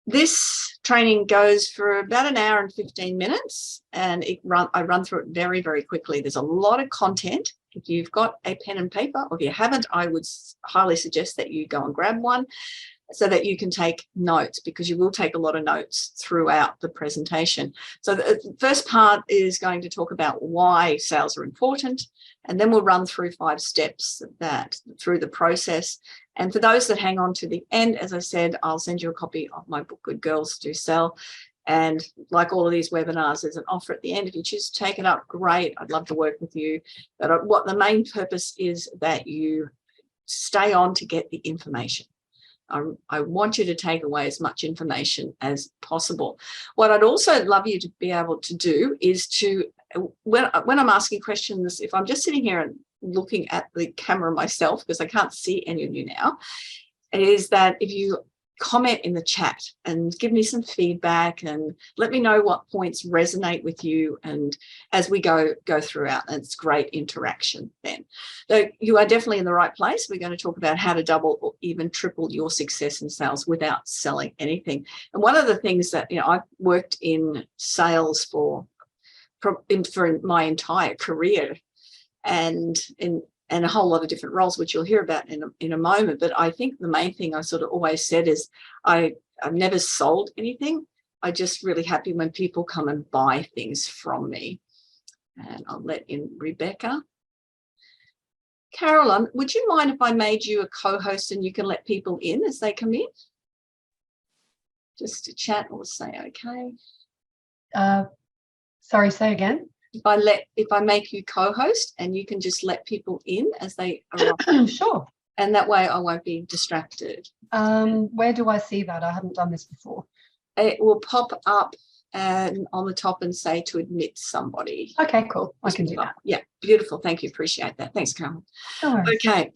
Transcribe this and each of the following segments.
This training goes for about an hour and 15 minutes, and I run through it very, very quickly. There's a lot of content. If you've got a pen and paper, or if you haven't, I would highly suggest that you go and grab one so that you can take notes, because you will take a lot of notes throughout the presentation. So the first part is going to talk about why sales are important, and then we'll run through 5 steps through the process. And for those that hang on to the end, as I said, I'll send you a copy of my book, Good Girls Do Sell. And like all of these webinars, there's an offer at the end. If you choose to take it up, great. I'd love to work with you. But what the main purpose is that you stay on to get the information. I want you to take away as much information as possible. What I'd also love you to be able to do is to, when I'm asking questions, if I'm just sitting here and looking at the camera myself, because I can't see any of you now, is that if you comment in the chat and give me some feedback and let me know what points resonate with you, and as we go throughout, it's great interaction then. So you are definitely in the right place. We're going to talk about how to double or even triple your success in sales without selling anything. And one of the things that, I've worked in sales for my entire career, and a whole lot of different roles, which you'll hear about in a moment. But I think the main thing I sort of always said is I've never sold anything. I'm just really happy when people come and buy things from me. And I'll let in Rebecca. Carolyn, would you mind if I made you a co-host and you can let people in as they come in? Just to chat or say okay. Sorry, say again. If I make you co-host and you can just let people in as they arrive. Sure. And that way I won't be distracted. Where do I see that? I haven't done this before. It will pop up and on the top and say to admit somebody. Okay, cool. I can do that. Yeah, beautiful. Thank you. Appreciate that. Thanks, Carol. No worries. Okay.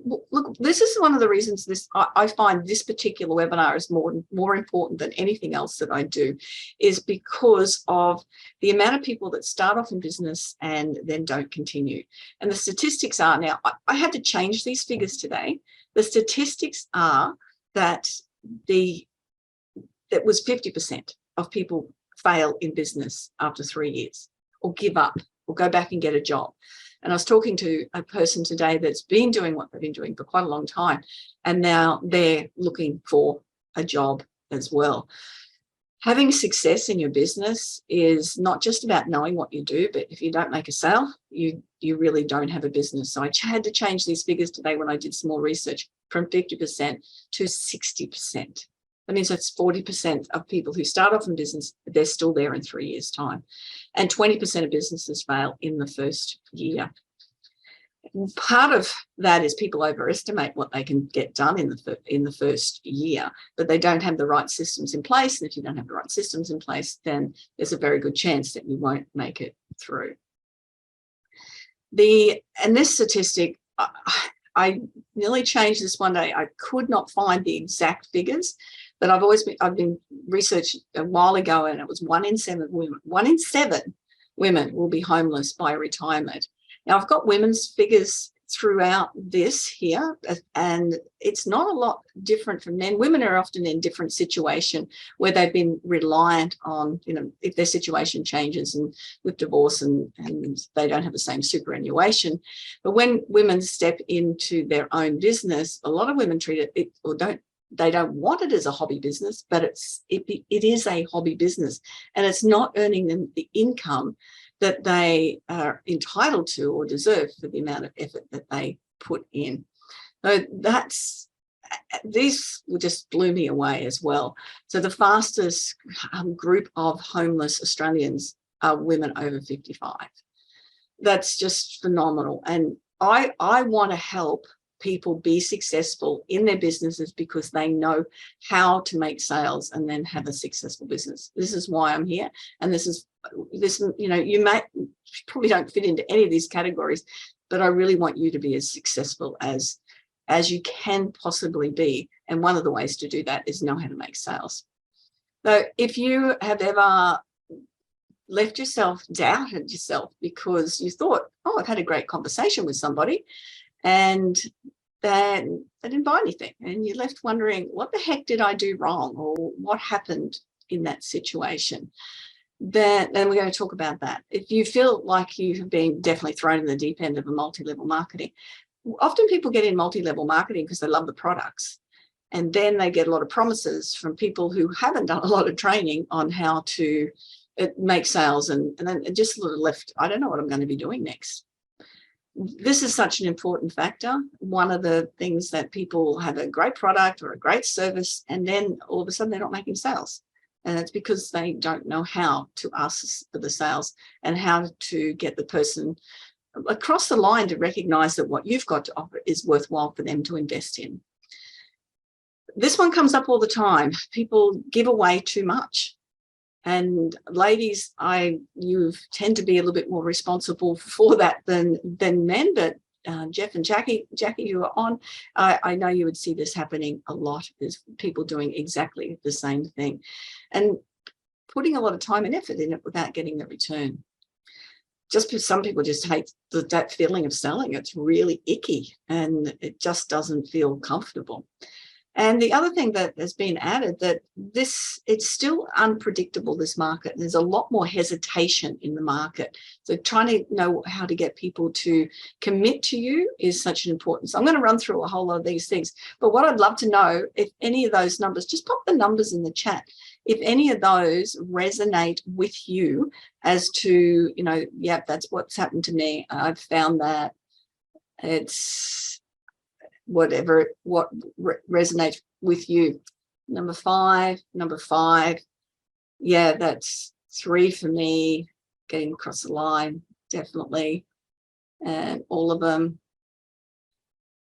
Look, this is one of the reasons I find this particular webinar is more important than anything else that I do, is because of the amount of people that start off in business and then don't continue. And the statistics are now, I had to change these figures today. The statistics are that it was 50% of people fail in business after 3 years, or give up, or go back and get a job. And I was talking to a person today that's been doing what they've been doing for quite a long time, and now they're looking for a job as well. Having success in your business is not just about knowing what you do, but if you don't make a sale, you really don't have a business. So I had to change these figures today when I did some more research, from 50% to 60%. That means that's 40% of people who start off in business, they're still there in 3 years' time. And 20% of businesses fail in the first year. Part of that is people overestimate what they can get done in the first year, but they don't have the right systems in place. And if you don't have the right systems in place, then there's a very good chance that you won't make it through. And this statistic, I nearly changed this one day. I could not find the exact figures, but I've been researched a while ago, and it was 1 in 7 women will be homeless by retirement. Now, I've got women's figures throughout this here, and it's not a lot different from men. Women are often in different situation where they've been reliant on, if their situation changes and with divorce and they don't have the same superannuation. But when women step into their own business, a lot of women treat it or they don't want it as a hobby business, but it is a hobby business, and it's not earning them the income that they are entitled to or deserve for the amount of effort that they put in. So these just blew me away as well. So the fastest group of homeless Australians are women over 55. That's just phenomenal. And I want to help people be successful in their businesses because they know how to make sales and then have a successful business. This is why I'm here. And this, you probably don't fit into any of these categories, but I really want you to be as successful as you can possibly be. And one of the ways to do that is know how to make sales. So if you have ever doubted yourself because you thought, oh, I've had a great conversation with somebody, and then they didn't buy anything. And you're left wondering, what the heck did I do wrong? Or what happened in that situation? Then we're going to talk about that. If you feel like you have been definitely thrown in the deep end of a multi-level marketing, often people get in multi-level marketing because they love the products. And then they get a lot of promises from people who haven't done a lot of training on how to make sales. And then it just sort of left, I don't know what I'm going to be doing next. This is such an important factor. One of the things that people have a great product or a great service, and then all of a sudden they're not making sales. And it's because they don't know how to ask for the sales and how to get the person across the line to recognize that what you've got to offer is worthwhile for them to invest in. This one comes up all the time. People give away too much. And ladies, you tend to be a little bit more responsible for that than men, but Jeff and Jackie, you are on. I know you would see this happening a lot. There's people doing exactly the same thing and putting a lot of time and effort in it without getting the return. Just because some people just hate that feeling of selling. It's really icky and it just doesn't feel comfortable. And the other thing that has been added, that it's still unpredictable, this market. There's a lot more hesitation in the market. So trying to know how to get people to commit to you is such an importance. I'm going to run through a whole lot of these things. But what I'd love to know, if any of those numbers, just pop the numbers in the chat. If any of those resonate with you as to, yep, that's what's happened to me. I've found that it's what resonates with you. Number five. Yeah, that's 3 for me. Getting across the line, definitely. And all of them.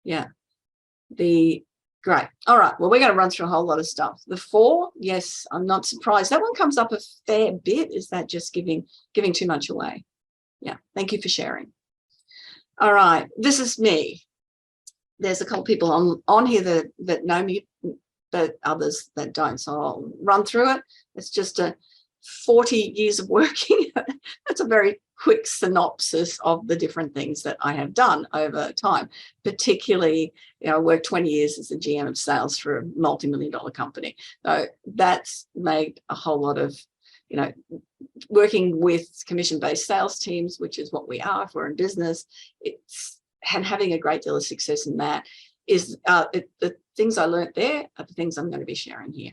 Yeah. Great. All right. Well, we're going to run through a whole lot of stuff. The 4, yes, I'm not surprised. That one comes up a fair bit. Is that just giving too much away? Yeah. Thank you for sharing. All right. This is me. There's a couple of people on here that know me, but others that don't. So I'll run through it. It's just a 40 years of working. That's a very quick synopsis of the different things that I have done over time. Particularly, I worked 20 years as a GM of sales for a multi-million-dollar company. So that's made a whole lot of, working with commission-based sales teams, which is what we are if we're in business. And having a great deal of success in that is the things I learned there are the things I'm going to be sharing here.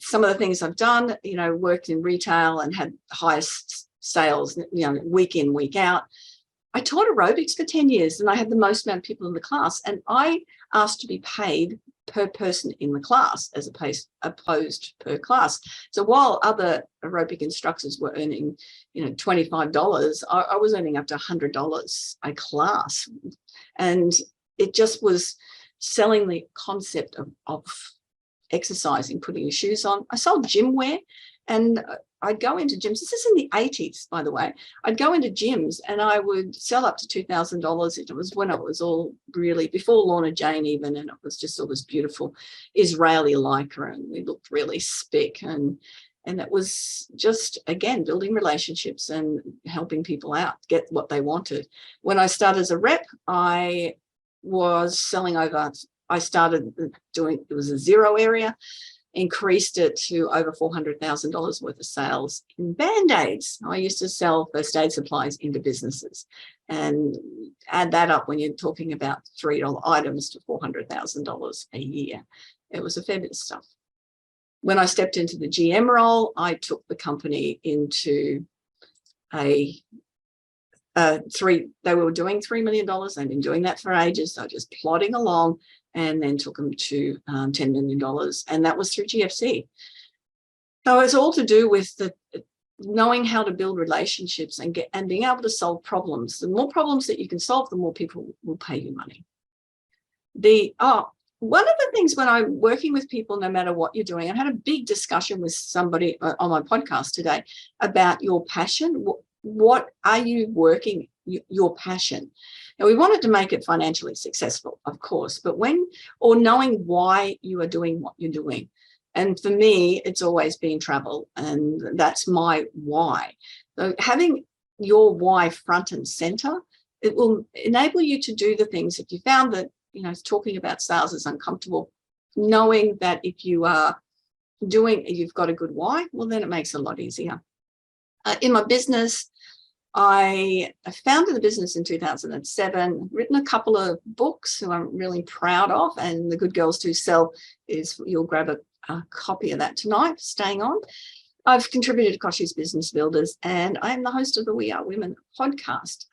Some of the things I've done, worked in retail and had highest sales, week in, week out. I taught aerobics for 10 years and I had the most amount of people in the class, and I asked to be paid per person in the class as opposed per class. So while other aerobic instructors were earning, $25, I was earning up to $100 a class. And it just was selling the concept of exercising, putting your shoes on. I sold gym wear, and I'd go into gyms. This is in the 80s, by the way. I'd go into gyms and I would sell up to $2,000. It was when it was all really before Lorna Jane even, and it was just all this beautiful Israeli lycra, and we looked really spick. And it was just, again, building relationships and helping people out get what they wanted. When I started as a rep, I was selling over. I started doing, it was a 0 area, increased it to over $400,000 worth of sales in Band-Aids. I used to sell first aid supplies into businesses, and add that up when you're talking about $3 items to $400,000 a year. It was a fair bit of stuff. When I stepped into the GM role, I took the company into they were doing $3 million. They've been doing that for ages. So just plodding along, and then took them to $10 million. And that was through GFC. So it's all to do with knowing how to build relationships and being able to solve problems. The more problems that you can solve, the more people will pay you money. One of the things when I'm working with people, no matter what you're doing, I had a big discussion with somebody on my podcast today about your passion. What are you working, your passion? Now, we wanted to make it financially successful, of course, but knowing why you are doing what you're doing. And for me, it's always been travel, and that's my why. So having your why front and center, it will enable you to do the things. If you found that talking about sales is uncomfortable, knowing that if you are you've got a good why, well, then it makes it a lot easier. In my business, I founded the business in 2007, written a couple of books who I'm really proud of, and The Good Girls Do Sell is, you'll grab a copy of that tonight, staying on. I've contributed to Koshy's Business Builders, and I am the host of the We Are Women podcast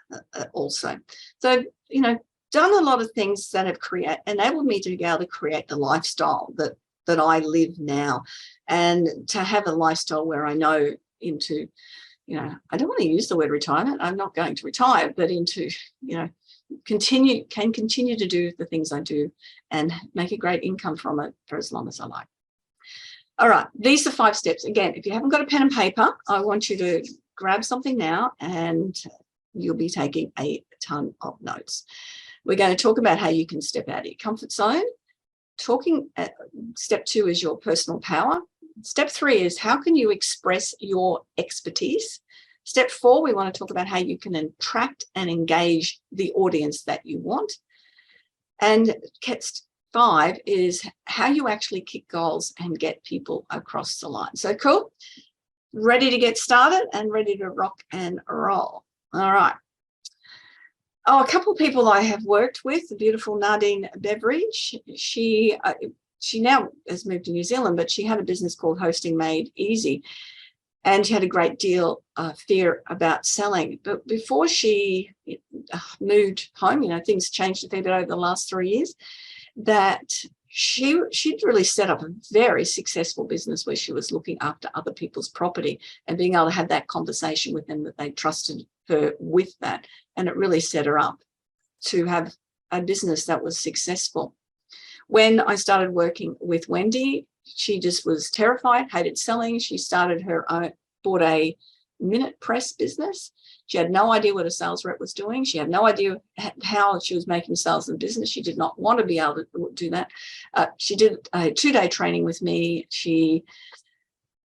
also. So, done a lot of things that have enabled me to be able to create the lifestyle that I live now, and to have a lifestyle where I know into, I don't want to use the word retirement. I'm not going to retire, but into, continue to do the things I do and make a great income from it for as long as I like. All right, these are 5 steps. Again, if you haven't got a pen and paper, I want you to grab something now, and you'll be taking a ton of notes. We're going to talk about how you can step out of your comfort zone. Step 2 is your personal power. Step 3 is how can you express your expertise. Step 4, we want to talk about how you can attract and engage the audience that you want. And 5 is how you actually kick goals and get people across the line. So cool. Ready to get started and ready to rock and roll. All right. A couple of people I have worked with, the beautiful Nadine Beveridge. She now has moved to New Zealand, but she had a business called Hosting Made Easy, and she had a great deal of fear about selling. But before she moved home, things changed a fair bit over the last 3 years, that she'd really set up a very successful business where she was looking after other people's property and being able to have that conversation with them, that they trusted her with that. And it really set her up to have a business that was successful. When I started working with Wendy, she just was terrified, hated selling. She started bought a minute press business. She had no idea what a sales rep was doing. She had no idea how she was making sales in business. She did not want to be able to do that. She did a 2-day training with me. She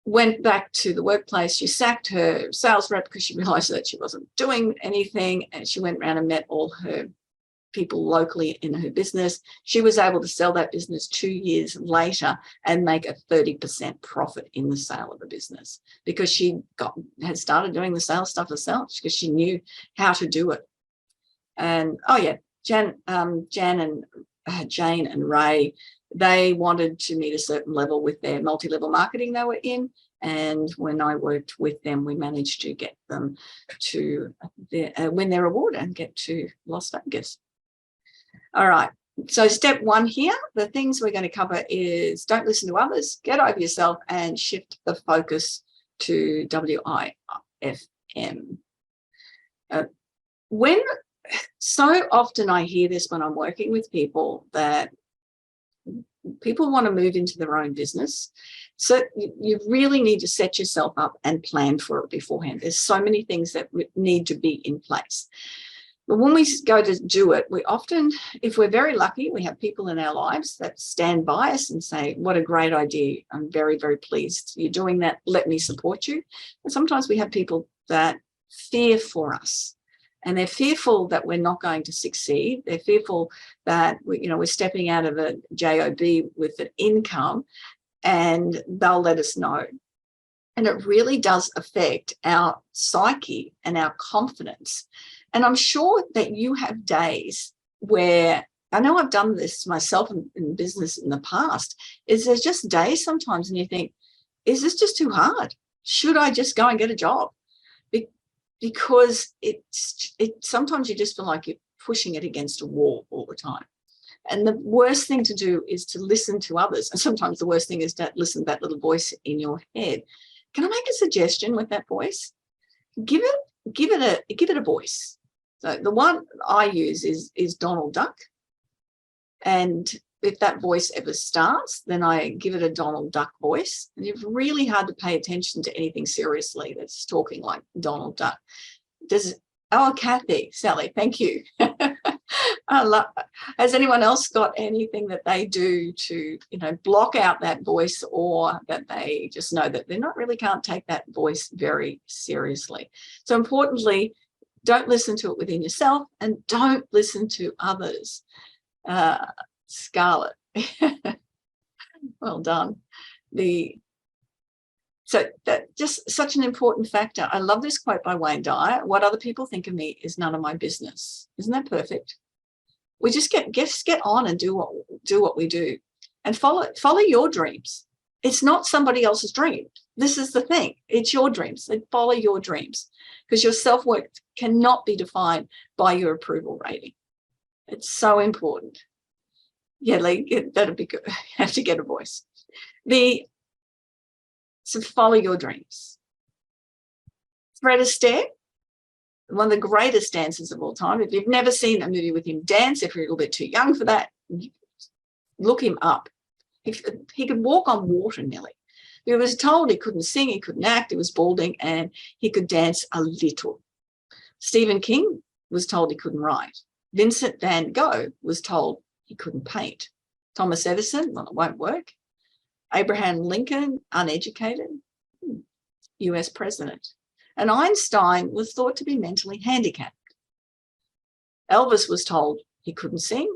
went back to the workplace. She sacked her sales rep because she realized that she wasn't doing anything. And she went around and met all her people locally in her business. She was able to sell that business 2 years later and make a 30% profit in the sale of the business, because she had started doing the sales stuff herself, because she knew how to do it. And Jane and Ray, they wanted to meet a certain level with their multi-level marketing they were in. And when I worked with them, we managed to get them to win their award and get to Las Vegas. All right. So step 1 here, the things we're going to cover is don't listen to others, get over yourself, and shift the focus to WIFM. So often I hear this when I'm working with people, that people want to move into their own business. So you really need to set yourself up and plan for it beforehand. There's so many things that need to be in place. But when we go to do it, we often, if we're very lucky, we have people in our lives that stand by us and say, what a great idea. I'm very, very pleased you're doing that. Let me support you. And sometimes we have people that fear for us, and they're fearful that we're not going to succeed. They're fearful that we're stepping out of a job with an income, and they'll let us know. And it really does affect our psyche and our confidence. And I'm sure that you have days where, I know I've done this myself in business in the past, there's just days sometimes and you think, is this just too hard? Should I just go and get a job? Because sometimes you just feel like you're pushing it against a wall all the time. And the worst thing to do is to listen to others. And sometimes the worst thing is to listen to that little voice in your head. Can I make a suggestion with that voice? Give it a voice. So the one I use is Donald Duck. And if that voice ever starts, then I give it a Donald Duck voice. And it's really hard to pay attention to anything seriously that's talking like Donald Duck. Kathy, Sally, thank you. Has anyone else got anything that they do to, block out that voice, or that they just know that they can't take that voice very seriously? So importantly, don't listen to it within yourself, and don't listen to others. Scarlett. Well done. So that just such an important factor. I love this quote by Wayne Dyer. What other people think of me is none of my business. Isn't that perfect? We just get on and do what we do, and follow your dreams. It's not somebody else's dream. This is the thing. It's your dreams. And follow your dreams, because your self-worth cannot be defined by your approval rating. It's so important. Yeah, like, that'd be good. You have to get a voice. So follow your dreams. Fred Astaire, one of the greatest dancers of all time. If you've never seen a movie with him dance, if you're a little bit too young for that, look him up. He could walk on water nearly. He was told he couldn't sing, he couldn't act, he was balding, and he could dance a little. Stephen King was told he couldn't write. Vincent van Gogh was told he couldn't paint. Thomas Edison, well, it won't work. Abraham Lincoln, uneducated, US president. And Einstein was thought to be mentally handicapped. Elvis was told he couldn't sing.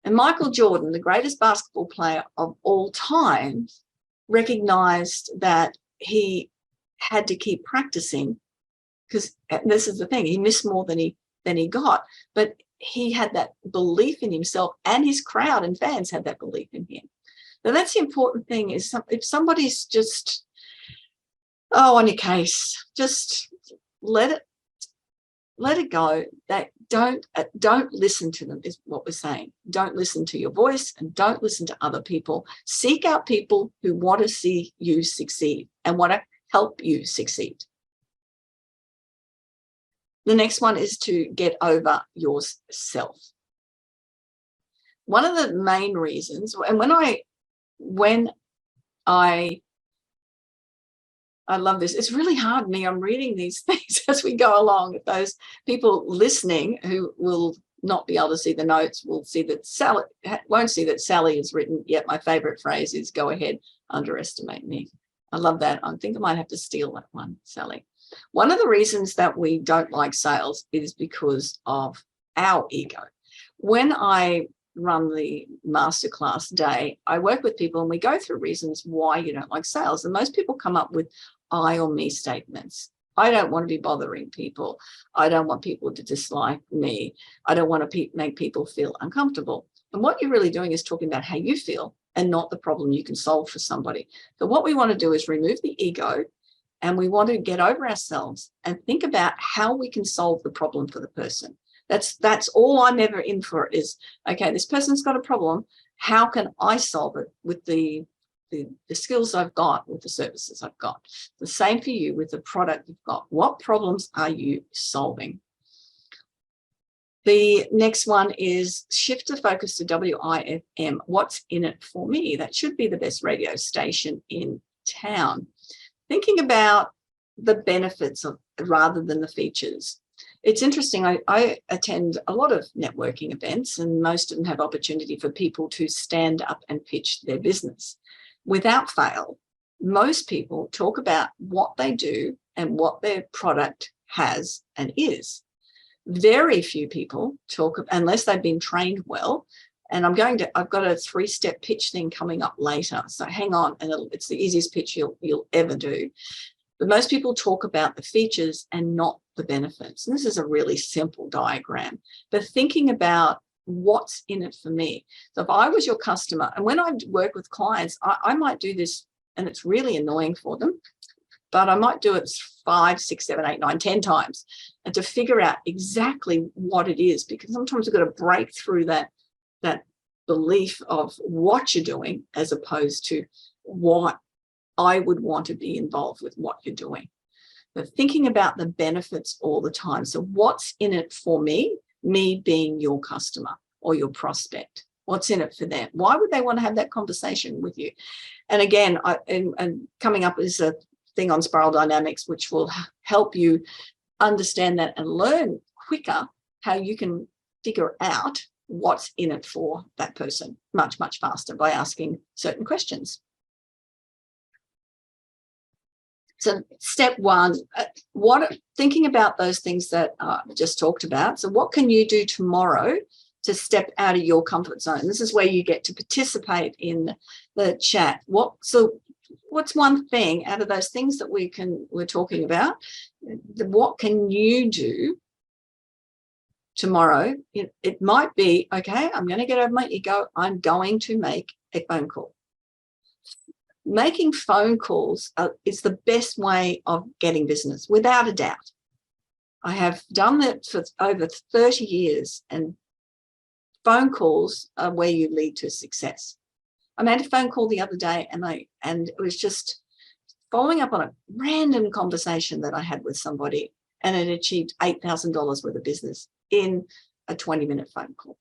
And Michael Jordan, the greatest basketball player of all time, recognized that he had to keep practicing, because this is the thing, he missed more than he got, but he had that belief in himself, and his crowd and fans had that belief in him. Now that's the important thing, is if somebody's just on your case, just let it go. That don't listen to them is what we're saying. Don't listen to your voice, and don't listen to other people. Seek out people who want to see you succeed and want to help you succeed. The next one is to get over yourself. One of the main reasons, and when I love this. It's really hard me. I'm reading these things as we go along. If those people listening who will not be able to see the notes will see that Sally won't see that Sally has written, yet my favorite phrase is, go ahead, underestimate me. I love that. I think I might have to steal that one, Sally. One of the reasons that we don't like sales is because of our ego. When I run the masterclass day, I work with people and we go through reasons why you don't like sales. And most people come up with I or me statements. I don't want to be bothering people. I don't want people to dislike me. I don't want to make people feel uncomfortable. And what you're really doing is talking about how you feel and not the problem you can solve for somebody. So what we want to do is remove the ego, and we want to get over ourselves and think about how we can solve the problem for the person. That's all I'm ever in for, is, okay, this person's got a problem. How can I solve it with the skills I've got, with the services I've got? The same for you with the product you've got. What problems are you solving? The next one is shift the focus to WIFM. What's in it for me? That should be the best radio station in town. Thinking about the benefits rather than the features. It's interesting. I attend a lot of networking events, and most of them have opportunity for people to stand up and pitch their business. Without fail, most people talk about what they do and what their product has and is. Very few people talk, unless they've been trained well. And I've got a 3-step pitch thing coming up later. So hang on, and it's the easiest pitch you'll ever do. But most people talk about the features and not the benefits. And this is a really simple diagram, but thinking about what's in it for me. So if I was your customer, and when I work with clients, I might do this, and it's really annoying for them, but I might do it 5, 6, 7, 8, 9, 10 times, and to figure out exactly what it is, because sometimes we've got to break through that belief of what you're doing as opposed to what I would want to be involved with what you're doing. But thinking about the benefits all the time. So what's in it for me being your customer or your prospect? What's in it for them? Why would they want to have that conversation with you? And again, and coming up is a thing on spiral dynamics, which will help you understand that and learn quicker how you can figure out what's in it for that person much, much faster by asking certain questions. So step one, thinking about those things that I just talked about. So what can you do tomorrow to step out of your comfort zone. This is where you get to participate in the chat. What's one thing out of those things that we're talking about? What can you do tomorrow? It might be, okay, I'm going to get over my ego. I'm going to make a phone call. Making phone calls is the best way of getting business, without a doubt. I have done that for over 30 years, and phone calls are where you lead to success. I made a phone call the other day, and it was just following up on a random conversation that I had with somebody, and it achieved $8,000 worth of business in a 20-minute phone call.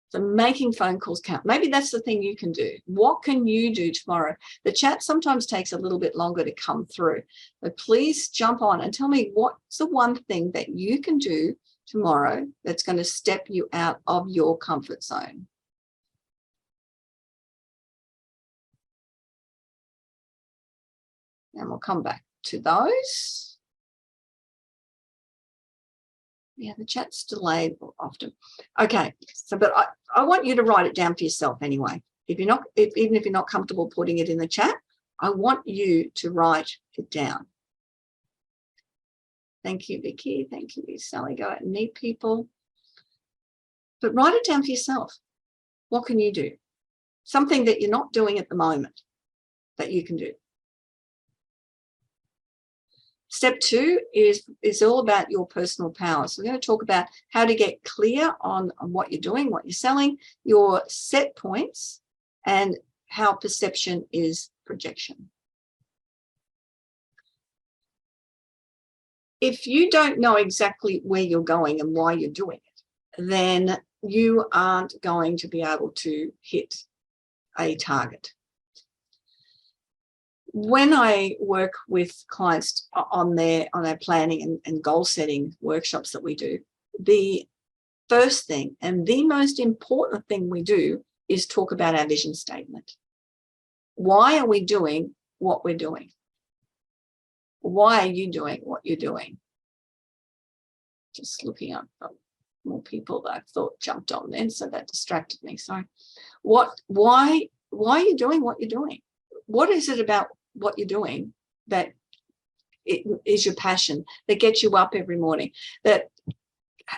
So making phone calls count. Maybe that's the thing you can do. What can you do tomorrow? The chat sometimes takes a little bit longer to come through, but please jump on and tell me what's the one thing that you can do tomorrow that's going to step you out of your comfort zone. And we'll come back to those. Yeah, the chat's delayed often. Okay, so but I want you to write it down for yourself anyway. Even if you're not comfortable putting it in the chat, I want you to write it down. Thank you, Vicky. Thank you, Sally. Go out and meet people. But write it down for yourself. What can you do? Something that you're not doing at the moment that you can do. Step 2 is all about your personal power. So we're going to talk about how to get clear on what you're doing, what you're selling, your set points, and how perception is projection. If you don't know exactly where you're going and why you're doing it, then you aren't going to be able to hit a target. When I work with clients on their planning and goal setting workshops that we do, the first thing and the most important thing we do is talk about our vision statement. Why are we doing what we're doing? Why are you doing what you're doing? Just looking up more people that I thought jumped on then, so that distracted me. Sorry. Why are you doing what you're doing? What is it about what you're doing that it is your passion, that gets you up every morning, that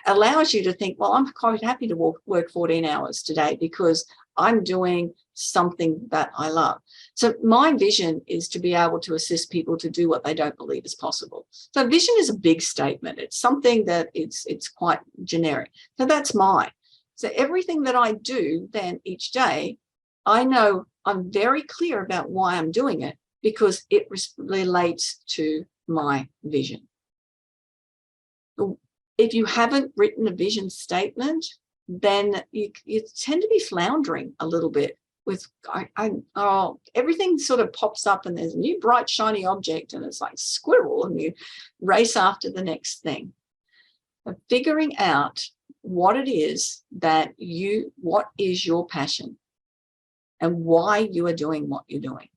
allows you to think, well, I'm quite happy to work 14 hours today because I'm doing something that I love. So my vision is to be able to assist people to do what they don't believe is possible. So vision is a big statement. It's something that it's quite generic. So that's mine. So everything that I do then each day, I know I'm very clear about why I'm doing it, because it relates to my vision. If you haven't written a vision statement, then you tend to be floundering a little bit with, everything sort of pops up and there's a new bright shiny object and it's like squirrel and you race after the next thing. But figuring out what it is what is your passion and why you are doing what you're doing.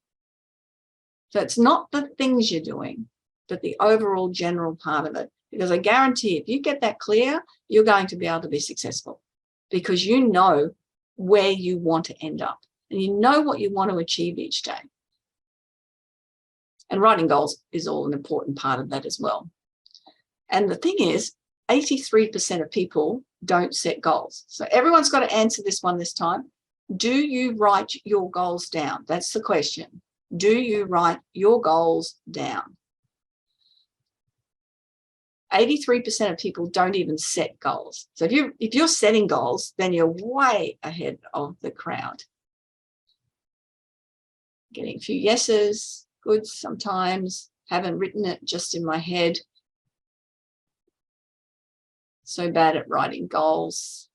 So it's not the things you're doing, but the overall general part of it. Because I guarantee if you get that clear, you're going to be able to be successful because you know where you want to end up and you know what you want to achieve each day. And writing goals is all an important part of that as well. And the thing is, 83% of people don't set goals. So everyone's got to answer this one this time. Do you write your goals down? That's the question. Do you write your goals down? 83% of people don't even set goals. So if you're setting goals, then you're way ahead of the crowd. Getting a few yeses, good sometimes. Haven't written it, just in my head. So bad at writing goals.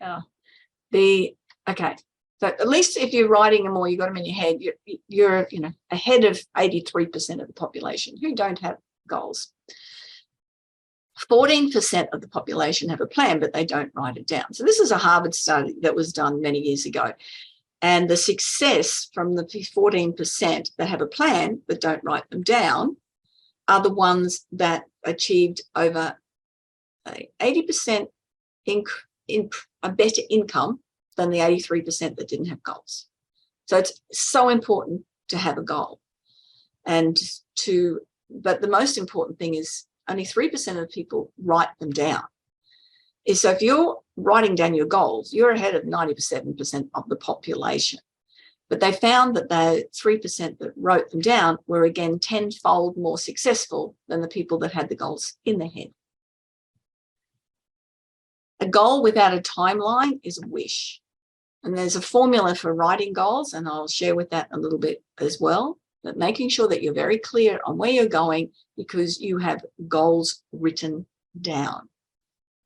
Okay. So at least if you're writing them or you've got them in your head, you're ahead of 83% of the population who don't have goals. 14% of the population have a plan, but they don't write it down. So this is a Harvard study that was done many years ago. And the success from the 14% that have a plan but don't write them down are the ones that achieved over 80% a better income than the 83% that didn't have goals. So it's so important to have a goal. But the most important thing is only 3% of people write them down. So if you're writing down your goals, you're ahead of 97% of the population. But they found that the 3% that wrote them down were, again, 10-fold more successful than the people that had the goals in their head. A goal without a timeline is a wish. And there's a formula for writing goals, and I'll share with that a little bit as well, but making sure that you're very clear on where you're going because you have goals written down.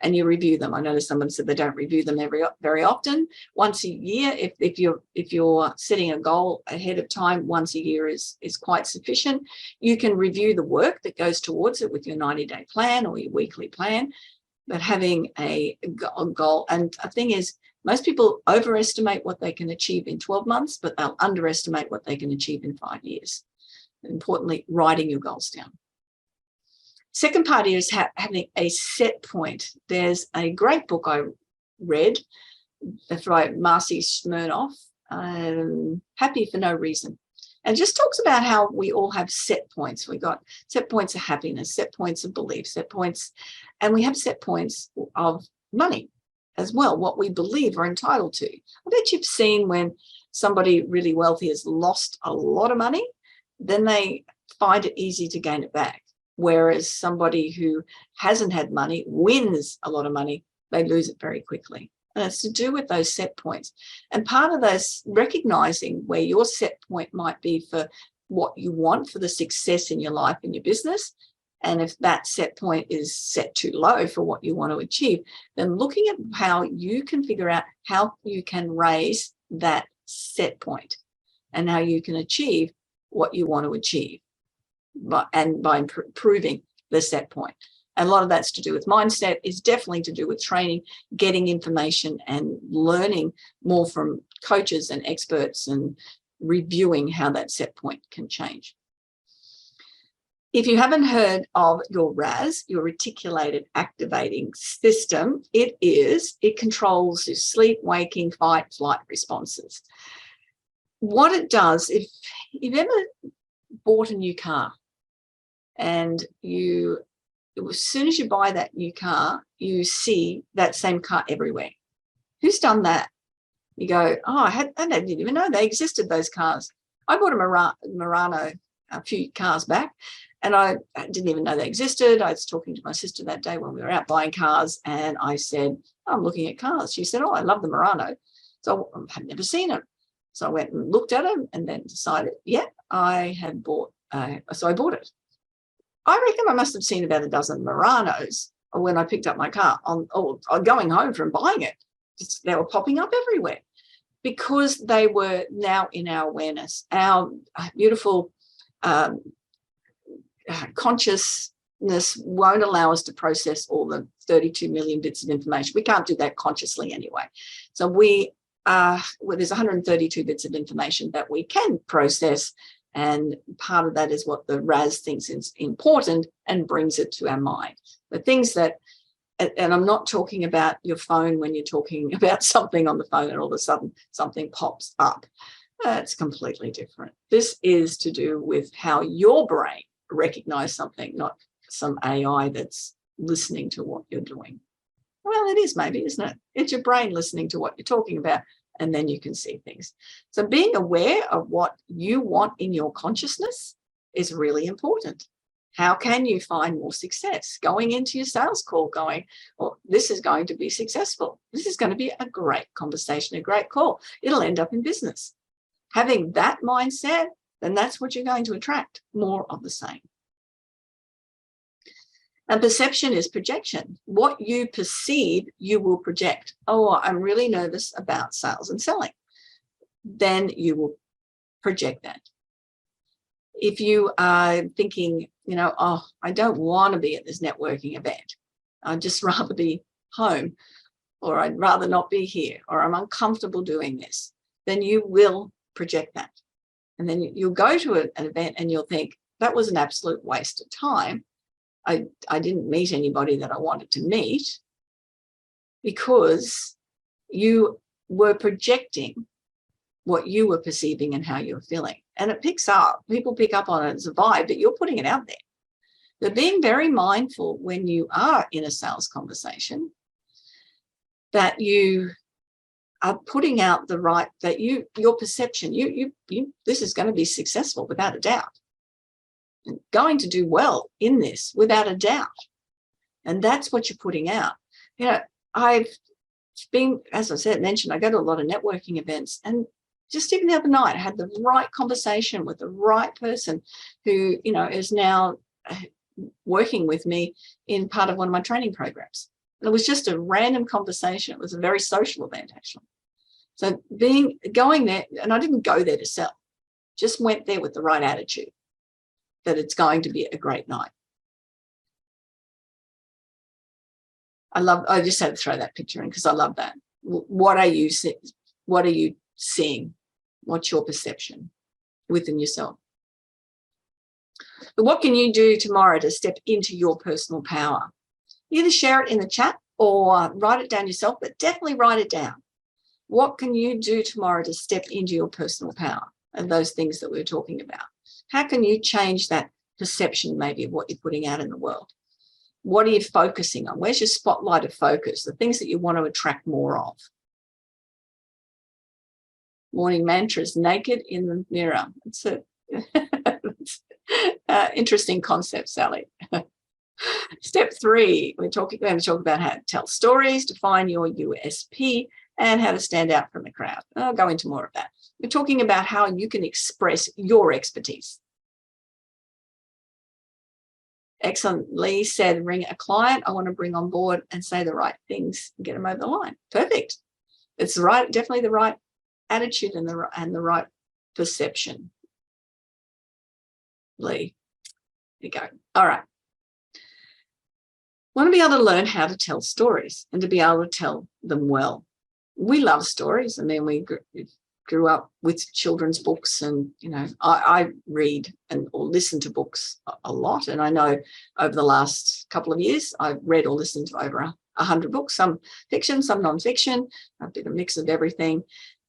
And you review them. I noticed someone said they don't review them very often. Once a year, if you're setting a goal ahead of time, once a year is quite sufficient. You can review the work that goes towards it with your 90-day plan or your weekly plan. But having a goal, and the thing is, most people overestimate what they can achieve in 12 months, but they'll underestimate what they can achieve in 5 years. And importantly, writing your goals down. Second part is having a set point. There's a great book I read by Marcy Smirnoff, Happy for No Reason. And just talks about how we all have set points. We got set points of happiness, set points of belief, set points, and we have set points of money as well, what we believe we're entitled to. I bet you've seen when somebody really wealthy has lost a lot of money, then they find it easy to gain it back. Whereas somebody who hasn't had money wins a lot of money, they lose it very quickly. And it's to do with those set points. And part of those, recognizing where your set point might be for what you want for the success in your life and your business. And if that set point is set too low for what you want to achieve, then looking at how you can figure out how you can raise that set point and how you can achieve what you want to achieve. By improving the set point. And a lot of that's to do with mindset, is definitely to do with training, getting information and learning more from coaches and experts and reviewing how that set point can change. If you haven't heard of your RAS, your reticulated activating system, it controls your sleep, waking, fight, flight responses. What it does, if you've ever bought a new car, and as soon as you buy that new car, you see that same car everywhere. Who's done that? You go, oh, I didn't even know they existed, those cars. I bought a Murano a few cars back, and I didn't even know they existed. I was talking to my sister that day when we were out buying cars, and I said, oh, I'm looking at cars. She said, oh, I love the Murano. So I had never seen it. So I went and looked at them and then decided, yeah, I had bought, so I bought it. I reckon I must have seen about a dozen Muranos when I picked up my car on going home from buying it. They were popping up everywhere because they were now in our awareness. Our beautiful consciousness won't allow us to process all the 32 million bits of information. We can't do that consciously anyway. So there's 132 bits of information that we can process. And part of that is what the RAS thinks is important and brings it to our mind. The things that, and I'm not talking about your phone when you're talking about something on the phone and all of a sudden something pops up. It's completely different. This is to do with how your brain recognizes something, not some AI that's listening to what you're doing. Well, it is maybe, isn't it? It's your brain listening to what you're talking about. And then you can see things. So being aware of what you want in your consciousness is really important. How can you find more success? Going into your sales call going, well, this is going to be successful. This is going to be a great conversation, a great call. It'll end up in business. Having that mindset, then that's what you're going to attract, more of the same. And perception is projection. What you perceive, you will project. Oh, I'm really nervous about sales and selling. Then you will project that. If you are thinking, oh, I don't want to be at this networking event. I'd just rather be home, or I'd rather not be here, or I'm uncomfortable doing this, then you will project that. And then you'll go to an event and you'll think, that was an absolute waste of time. I didn't meet anybody that I wanted to meet. because you were projecting what you were perceiving and how you were feeling. And it picks up, people pick up on it as a vibe, but you're putting it out there. But being very mindful when you are in a sales conversation that you are putting out the right, that your perception, this is going to be successful without a doubt. And going to do well in this without a doubt. And that's what you're putting out. You know, I've been, as I said, mentioned, I go to a lot of networking events, and just even the other night, I had the right conversation with the right person who, you know, is now working with me in part of one of my training programs. And it was just a random conversation. It was a very social event, actually. So going there, and I didn't go there to sell, just went there with the right attitude that it's going to be a great night. I just had to throw that picture in because I love that. What are you seeing? What's your perception within yourself? But what can you do tomorrow to step into your personal power? Either share it in the chat or write it down yourself, but definitely write it down. What can you do tomorrow to step into your personal power and those things that we were talking about? How can you change that perception maybe of what you're putting out in the world? What are you focusing on? Where's your spotlight of focus? The things that you want to attract more of. Morning mantras, naked in the mirror. It's a interesting concept, Sally. Step 3, we're going to talk about how to tell stories, define your USP, and how to stand out from the crowd. I'll go into more of that. We're talking about how you can express your expertise. Excellent. Lee said, ring a client I want to bring on board and say the right things and get them over the line. Perfect. It's right, definitely the right attitude and the right perception. Lee, there you go. All right. Want to be able to learn how to tell stories and to be able to tell them well. We love stories. I mean, we grew up with children's books, and, you know, I read or listen to books a lot. And I know over the last couple of years, I've read or listened to over 100 books, some fiction, some non-fiction, a bit of a mix of everything.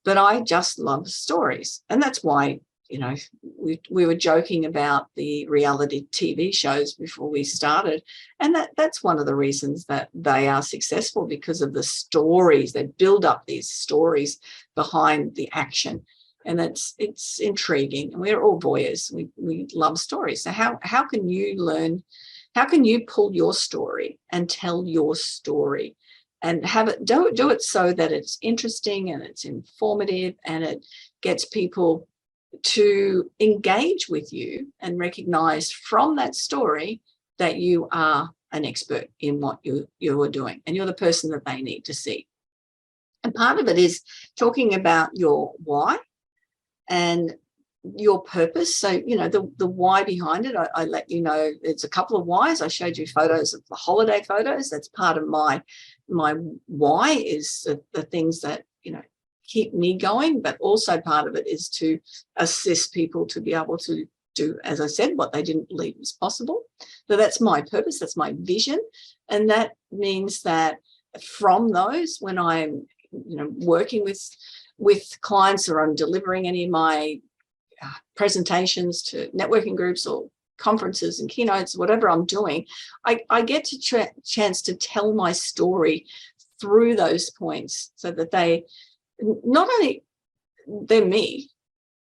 But I just love stories. And that's why, you know, we were joking about the reality TV shows before we started. And that's one of the reasons that they are successful, because of the stories. They build up these stories behind the action. And it's intriguing. And we're all voyeurs. We love stories. So how can you learn? How can you pull your story and tell your story and have it do it so that it's interesting and it's informative and it gets people to engage with you and recognize from that story that you are an expert in what you are doing and you're the person that they need to see. And part of it is talking about your why and your purpose. So, you know, the why behind it, I let you know it's a couple of whys. I showed you photos of the holiday photos. That's part of my why, is the things that, you know, keep me going, but also part of it is to assist people to be able to do, as I said, what they didn't believe was possible. So that's my purpose, that's my vision. And that means that from those, when I'm, you know, working with clients or I'm delivering any of my presentations to networking groups or conferences and keynotes, whatever I'm doing, I get to chance to tell my story through those points so that they not only they're me,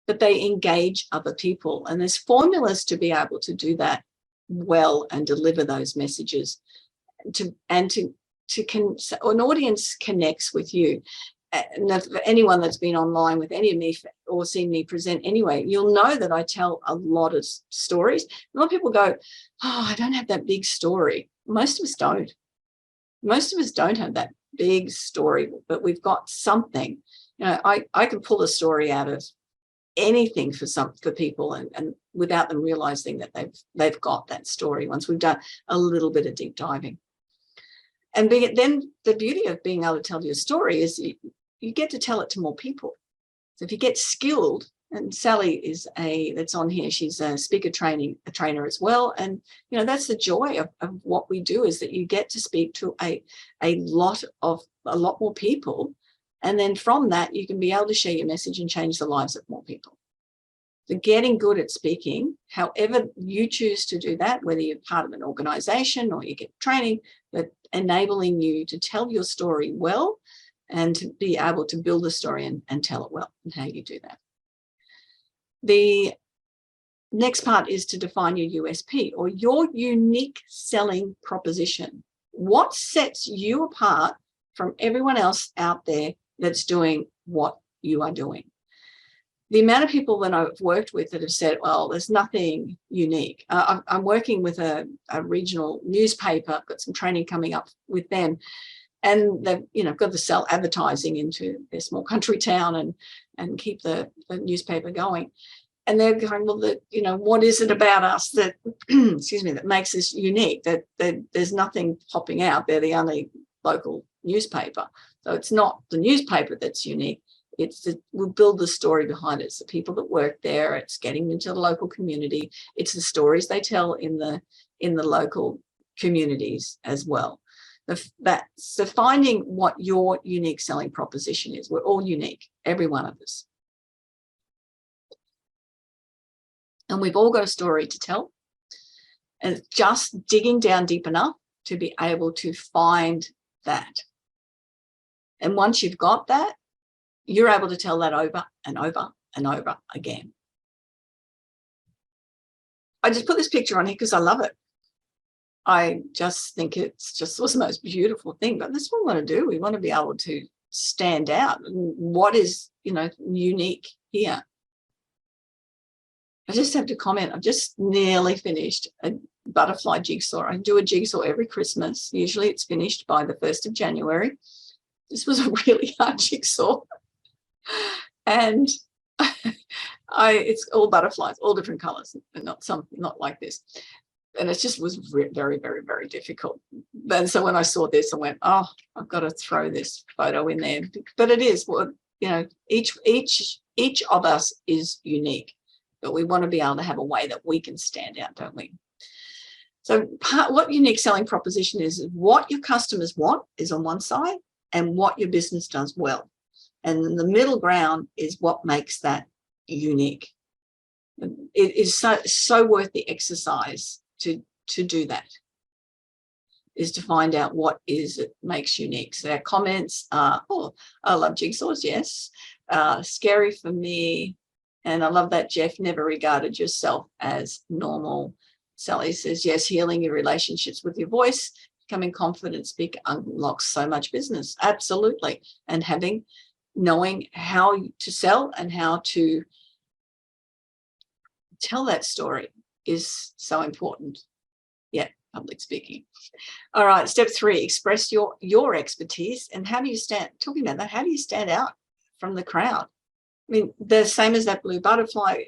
but they engage other people. And there's formulas to be able to do that well and deliver those messages an audience connects with you. And if anyone that's been online with any of me or seen me present anyway, you'll know that I tell a lot of stories. A lot of people go, oh, I don't have that big story. Most of us don't. Most of us don't have that big story, but we've got something. You know, I can pull a story out of anything for people and without them realizing that they've got that story once we've done a little bit of deep diving. And then the beauty of being able to tell your story is you get to tell it to more people. So if you get skilled, and Sally is that's on here, she's a speaker trainer as well. And, you know, that's the joy of what we do, is that you get to speak to a lot of a lot more people. And then from that, you can be able to share your message and change the lives of more people. So getting good at speaking, however you choose to do that, whether you're part of an organization or you get training, but enabling you to tell your story well and to be able to build a story and tell it well, and how you do that. The next part is to define your USP, or your unique selling proposition. What sets you apart from everyone else out there that's doing what you are doing? The amount of people that I've worked with that have said, well, there's nothing unique. I'm working with a regional newspaper. I've got some training coming up with them. And they've, got to sell advertising into their small country town and keep the newspaper going. And they're going, well, what is it about us that, excuse me, that makes us unique? That there's nothing popping out. They're the only local newspaper. So it's not the newspaper that's unique. We'll build the story behind it. It's the people that work there. It's getting into the local community. It's the stories they tell in the local communities as well. So finding what your unique selling proposition is. We're all unique, every one of us. And we've all got a story to tell. And it's just digging down deep enough to be able to find that. And once you've got that, you're able to tell that over and over and over again. I just put this picture on here because I love it. I just think it's just was the most beautiful thing. But that's what we want to do. We want to be able to stand out. What is, unique here? I just have to comment. I've just nearly finished a butterfly jigsaw. I do a jigsaw every Christmas. Usually it's finished by the 1st of January. This was a really hard jigsaw. And it's all butterflies, all different colors, and not like this. And it just was very, very, very difficult. And so when I saw this, I went, oh, I've got to throw this photo in there. But it is, each of us is unique, but we want to be able to have a way that we can stand out, don't we? So what unique selling proposition is what your customers want is on one side, and what your business does well. And the middle ground is what makes that unique. It is so worth the exercise to do that, is to find out what is it makes unique. So our comments are, oh, I love jigsaws, yes. Scary for me. And I love that Jeff never regarded yourself as normal. Sally says, yes, healing your relationships with your voice, becoming confident speaker unlocks so much business. Absolutely. And knowing how to sell and how to tell that story is so important. Yeah, public speaking. All right, step 3, express your expertise. And how do you talking about that, how do you stand out from the crowd? I mean, the same as that blue butterfly,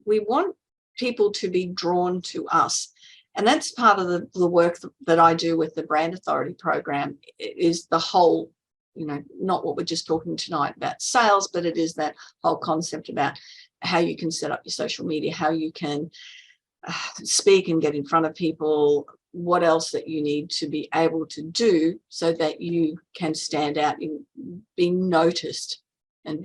we want people to be drawn to us. And that's part of the work that I do with the Brand Authority program, is the whole, not what we're just talking tonight about sales, but it is that whole concept about how you can set up your social media, how you can speak and get in front of people, what else that you need to be able to do so that you can stand out in being noticed and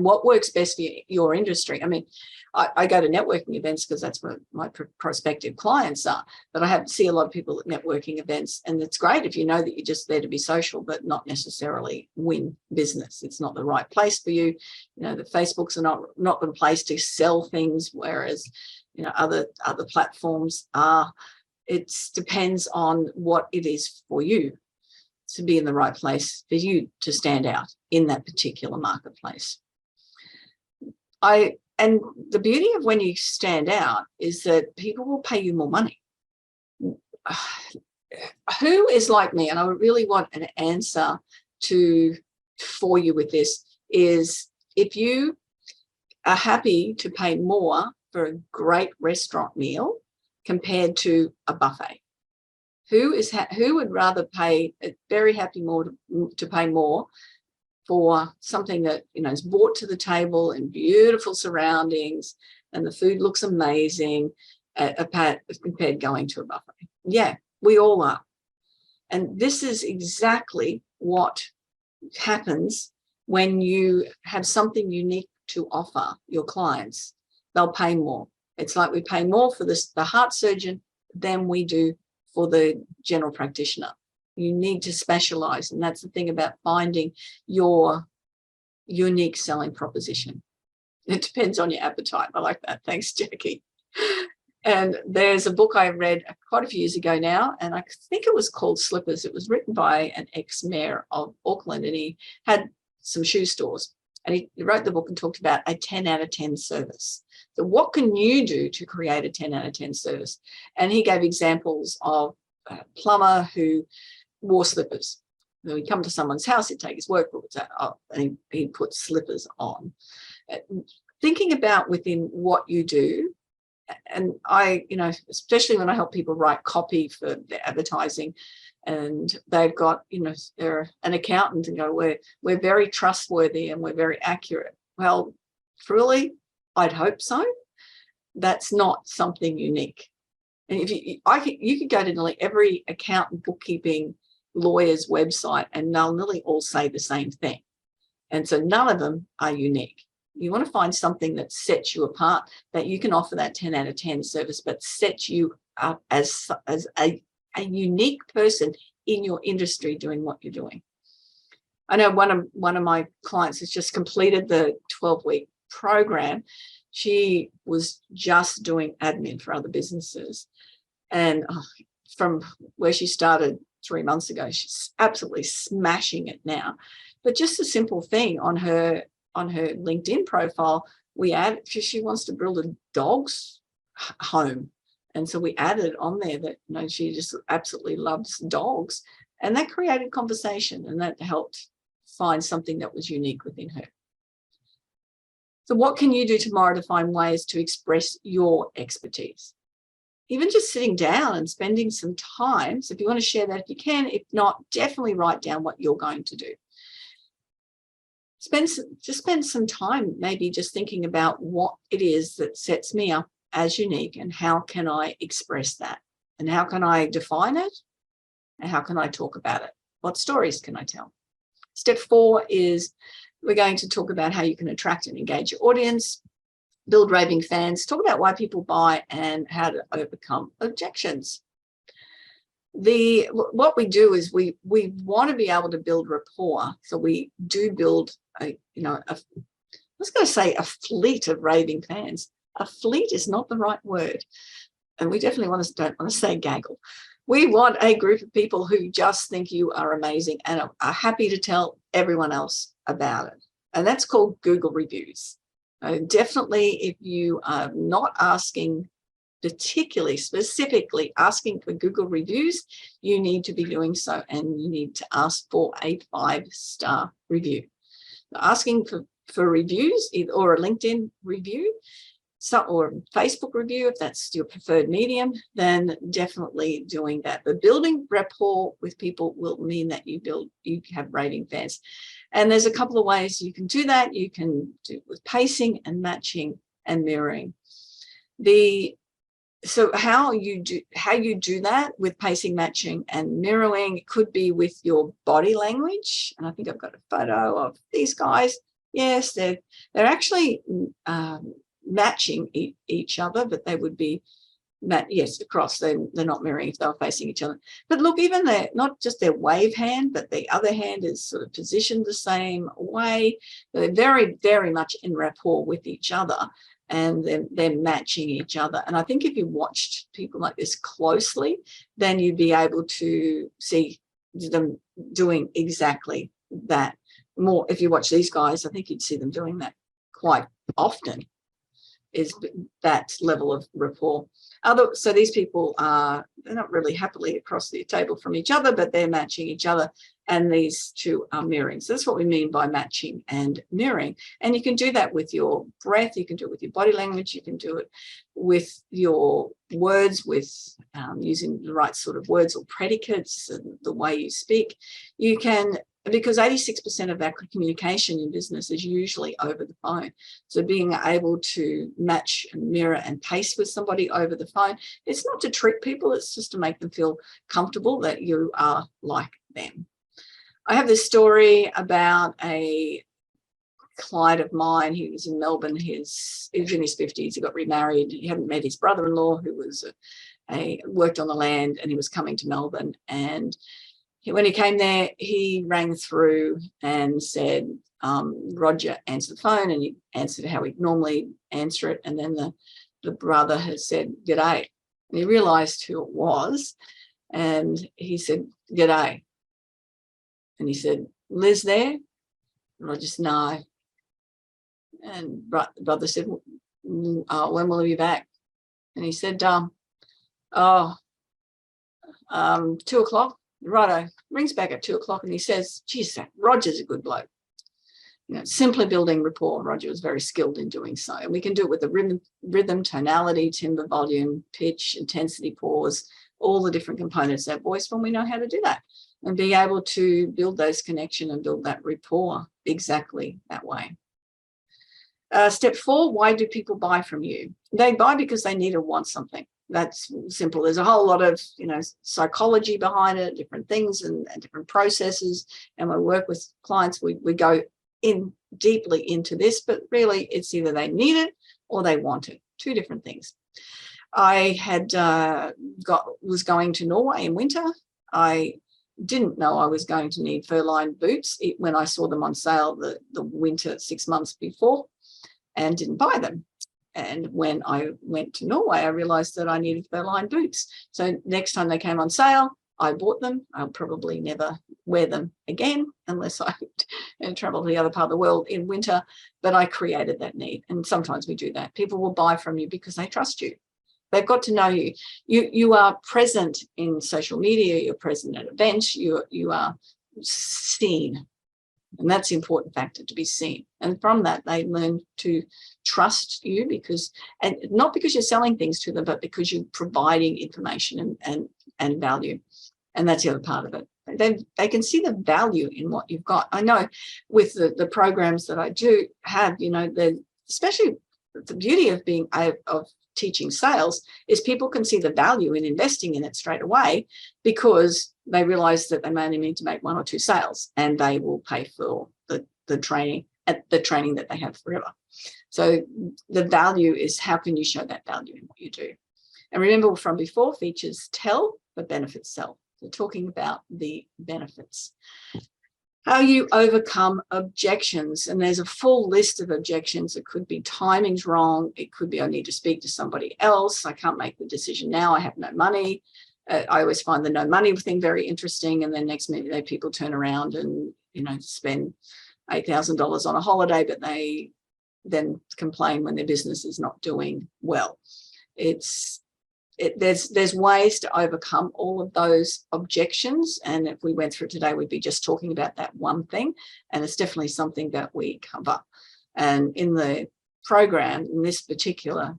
what works best for your industry. I mean, I go to networking events because that's where my prospective clients are, but I see a lot of people at networking events, and it's great if you know that you're just there to be social, but not necessarily win business. It's not the right place for you. The Facebooks are not the place to sell things, whereas, other platforms are. It depends on what it is for you to be in the right place for you to stand out in that particular marketplace. And the beauty of when you stand out is that people will pay you more money. Who is like me? And I really want an answer for you with this, is if you are happy to pay more for a great restaurant meal compared to a buffet, who would rather pay very happy to pay more for something that is brought to the table in beautiful surroundings and the food looks amazing compared going to a buffet? Yeah, we all are. And this is exactly what happens when you have something unique to offer your clients. They'll pay more. It's like we pay more for this, the heart surgeon than we do for the general practitioner. You need to specialize. And that's the thing about finding your unique selling proposition. It depends on your appetite. I like that. Thanks, Jackie. And there's a book I read quite a few years ago now, and I think it was called Slippers. It was written by an ex-mayor of Auckland, and he had some shoe stores. And he wrote the book and talked about a 10 out of 10 service. So what can you do to create a 10 out of 10 service? And he gave examples of a plumber who wore slippers. So he'd come to someone's house, he'd take his work boots out, and he'd put slippers on. Thinking about within what you do, and I, especially when I help people write copy for their advertising, and they've got, they're an accountant and go, we're very trustworthy and we're very accurate. Well, truly, I'd hope so. That's not something unique. And if you could go to nearly every accountant, bookkeeping, lawyer's website, and they'll nearly all say the same thing. And so none of them are unique. You want to find something that sets you apart, that you can offer that 10 out of 10 service, but sets you up as a unique person in your industry doing what you're doing. I know one of my clients has just completed the 12-week program. She was just doing admin for other businesses. And from where she started 3 months ago, she's absolutely smashing it now. But just a simple thing on her LinkedIn profile, she wants to build a dog's home. And so we added on there that, she just absolutely loves dogs. And that created conversation, and that helped find something that was unique within her. So what can you do tomorrow to find ways to express your expertise? Even just sitting down and spending some time. So if you want to share that, if you can, if not, definitely write down what you're going to do. Spend some time maybe just thinking about what it is that sets me up as unique, and how can I express that, and how can I define it, and how can I talk about it? What stories can I tell? Step 4 is we're going to talk about how you can attract and engage your audience, build raving fans, talk about why people buy, and how to overcome objections. What we do is we want to be able to build rapport. So we do build I was going to say a fleet of raving fans. A fleet is not the right word. And we definitely don't want to say gaggle. We want a group of people who just think you are amazing and are happy to tell everyone else about it. And that's called Google reviews. Definitely, if you are not asking, particularly specifically asking for Google reviews, you need to be doing so, and you need to ask for a 5-star review. Asking for reviews, or a LinkedIn review, or Facebook review, if that's your preferred medium, then definitely doing that. But building rapport with people will mean that you have raving fans. And there's a couple of ways you can do that. You can do it with pacing and matching and mirroring. So how you do that with pacing, matching, and mirroring could be with your body language. And I think I've got a photo of these guys. Yes, they're actually matching each other, but they would be across. They're not mirroring if they were facing each other. But look, even not just their wave hand, but the other hand is sort of positioned the same way. They're very, very much in rapport with each other, and they're matching each other. And I think if you watched people like this closely, then you'd be able to see them doing exactly that more. If you watch these guys, I think you'd see them doing that quite often, is that level of rapport. So these people they're not really happily across the table from each other, but they're matching each other, and these two are mirroring. So that's what we mean by matching and mirroring. And you can do that with your breath, you can do it with your body language, you can do it with your words, with using the right sort of words or predicates and the way you speak. You can, because 86% of our communication in business is usually over the phone. So being able to match and mirror and pace with somebody over the phone, it's not to trick people, it's just to make them feel comfortable that you are like them. I have this story about a client of mine. He was in Melbourne. He was in his 50s. He got remarried. He hadn't met his brother-in-law, who was worked on the land, and he was coming to Melbourne. And when he came there, he rang through and said, Roger answered the phone, and he answered how he'd normally answer it. And then the brother has said, "G'day." And he realised who it was. And he said, "G'day." And he said, "Liz there?" And I just, "No." And the brother said, "When will he be back?" And he said, 2:00. Righto. Rings back at 2:00, and he says, "Geez, Roger's a good bloke." Simply building rapport. Roger was very skilled in doing so. And we can do it with the rhythm, tonality, timbre, volume, pitch, intensity, pause, all the different components of that voice when we know how to do that, and be able to build those connection and build that rapport exactly that way. Step 4, why do people buy from you? They buy because they need or want something. That's simple. There's a whole lot of, psychology behind it, different things and different processes. And when we work with clients, we go in deeply into this, but really it's either they need it or they want it. Two different things. I was going to Norway in winter. I didn't know I was going to need fur-lined boots when I saw them on sale the winter 6 months before, and didn't buy them. And when I went to Norway, I realized that I needed fur-lined boots. So next time they came on sale, I bought them. I'll probably never wear them again unless I travel to the other part of the world in winter, but I created that need. And sometimes we do that. People will buy from you because they trust you. They've got to know you. You are present in social media. You're present at events. You are seen. And that's the important factor, to be seen. And from that, they learn to trust you and not because you're selling things to them, but because you're providing information and value. And that's the other part of it. They can see the value in what you've got. I know with the programs that I do have, especially the beauty of teaching sales is people can see the value in investing in it straight away, because they realize that they may only need to make 1 or 2 sales, and they will pay for the training that they have forever. So the value is, how can you show that value in what you do? And remember from before, features tell, but benefits sell. So talking about the benefits. How you overcome objections. And there's a full list of objections. It could be timing's wrong. It could be I need to speak to somebody else. I can't make the decision now. I have no money. I always find the no money thing very interesting. And then next minute, people turn around and, spend $8,000 on a holiday, but they then complain when their business is not doing well. There's ways to overcome all of those objections. And if we went through today, we'd be just talking about that one thing. And it's definitely something that we cover. And in the program, in this particular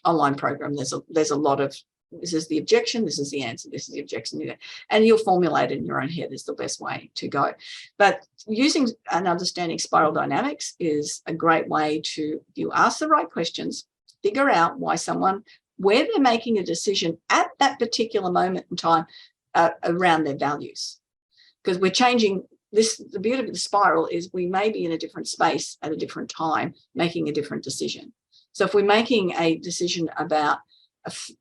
online program, there's a lot of, this is the objection, this is the answer, this is the objection, and you'll formulate it in your own head is the best way to go. But using and understanding spiral dynamics is a great way to, you ask the right questions, figure out where they're making a decision at that particular moment in time around their values. Because we're changing this, the beauty of the spiral is we may be in a different space at a different time, making a different decision. So if we're making a decision about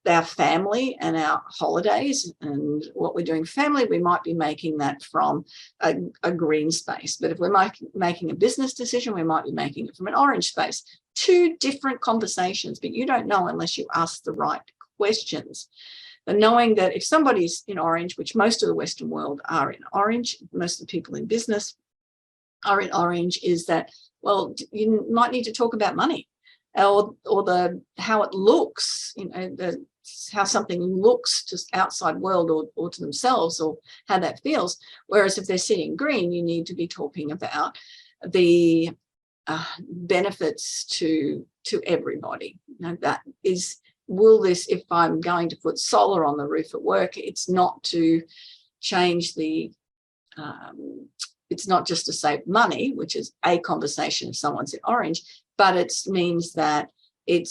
our family and our holidays and what we're doing for family, we might be making that from a green space. But if we're making a business decision, we might be making it from an orange space. Two different conversations, but you don't know unless you ask the right questions. But knowing that if somebody's in orange, which most of the Western world are in orange, most of the people in business are in orange, is that, well, you might need to talk about money. Or how it looks, how something looks to outside world or to themselves, or how that feels. Whereas if they're sitting green, you need to be talking about the benefits to everybody. That is, if I'm going to put solar on the roof at work, it's not to change it's not just to save money, which is a conversation if someone's in orange, but it means that it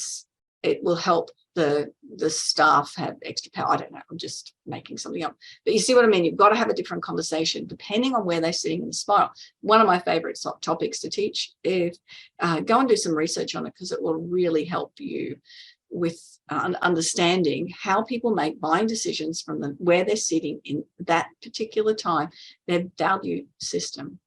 will help the the staff have extra power. I don't know, I'm just making something up. But you see what I mean? You've got to have a different conversation depending on where they're sitting in the spiral. One of my favorite topics to teach is go and do some research on it, because it will really help you with understanding how people make buying decisions from where they're sitting in that particular time, their value system.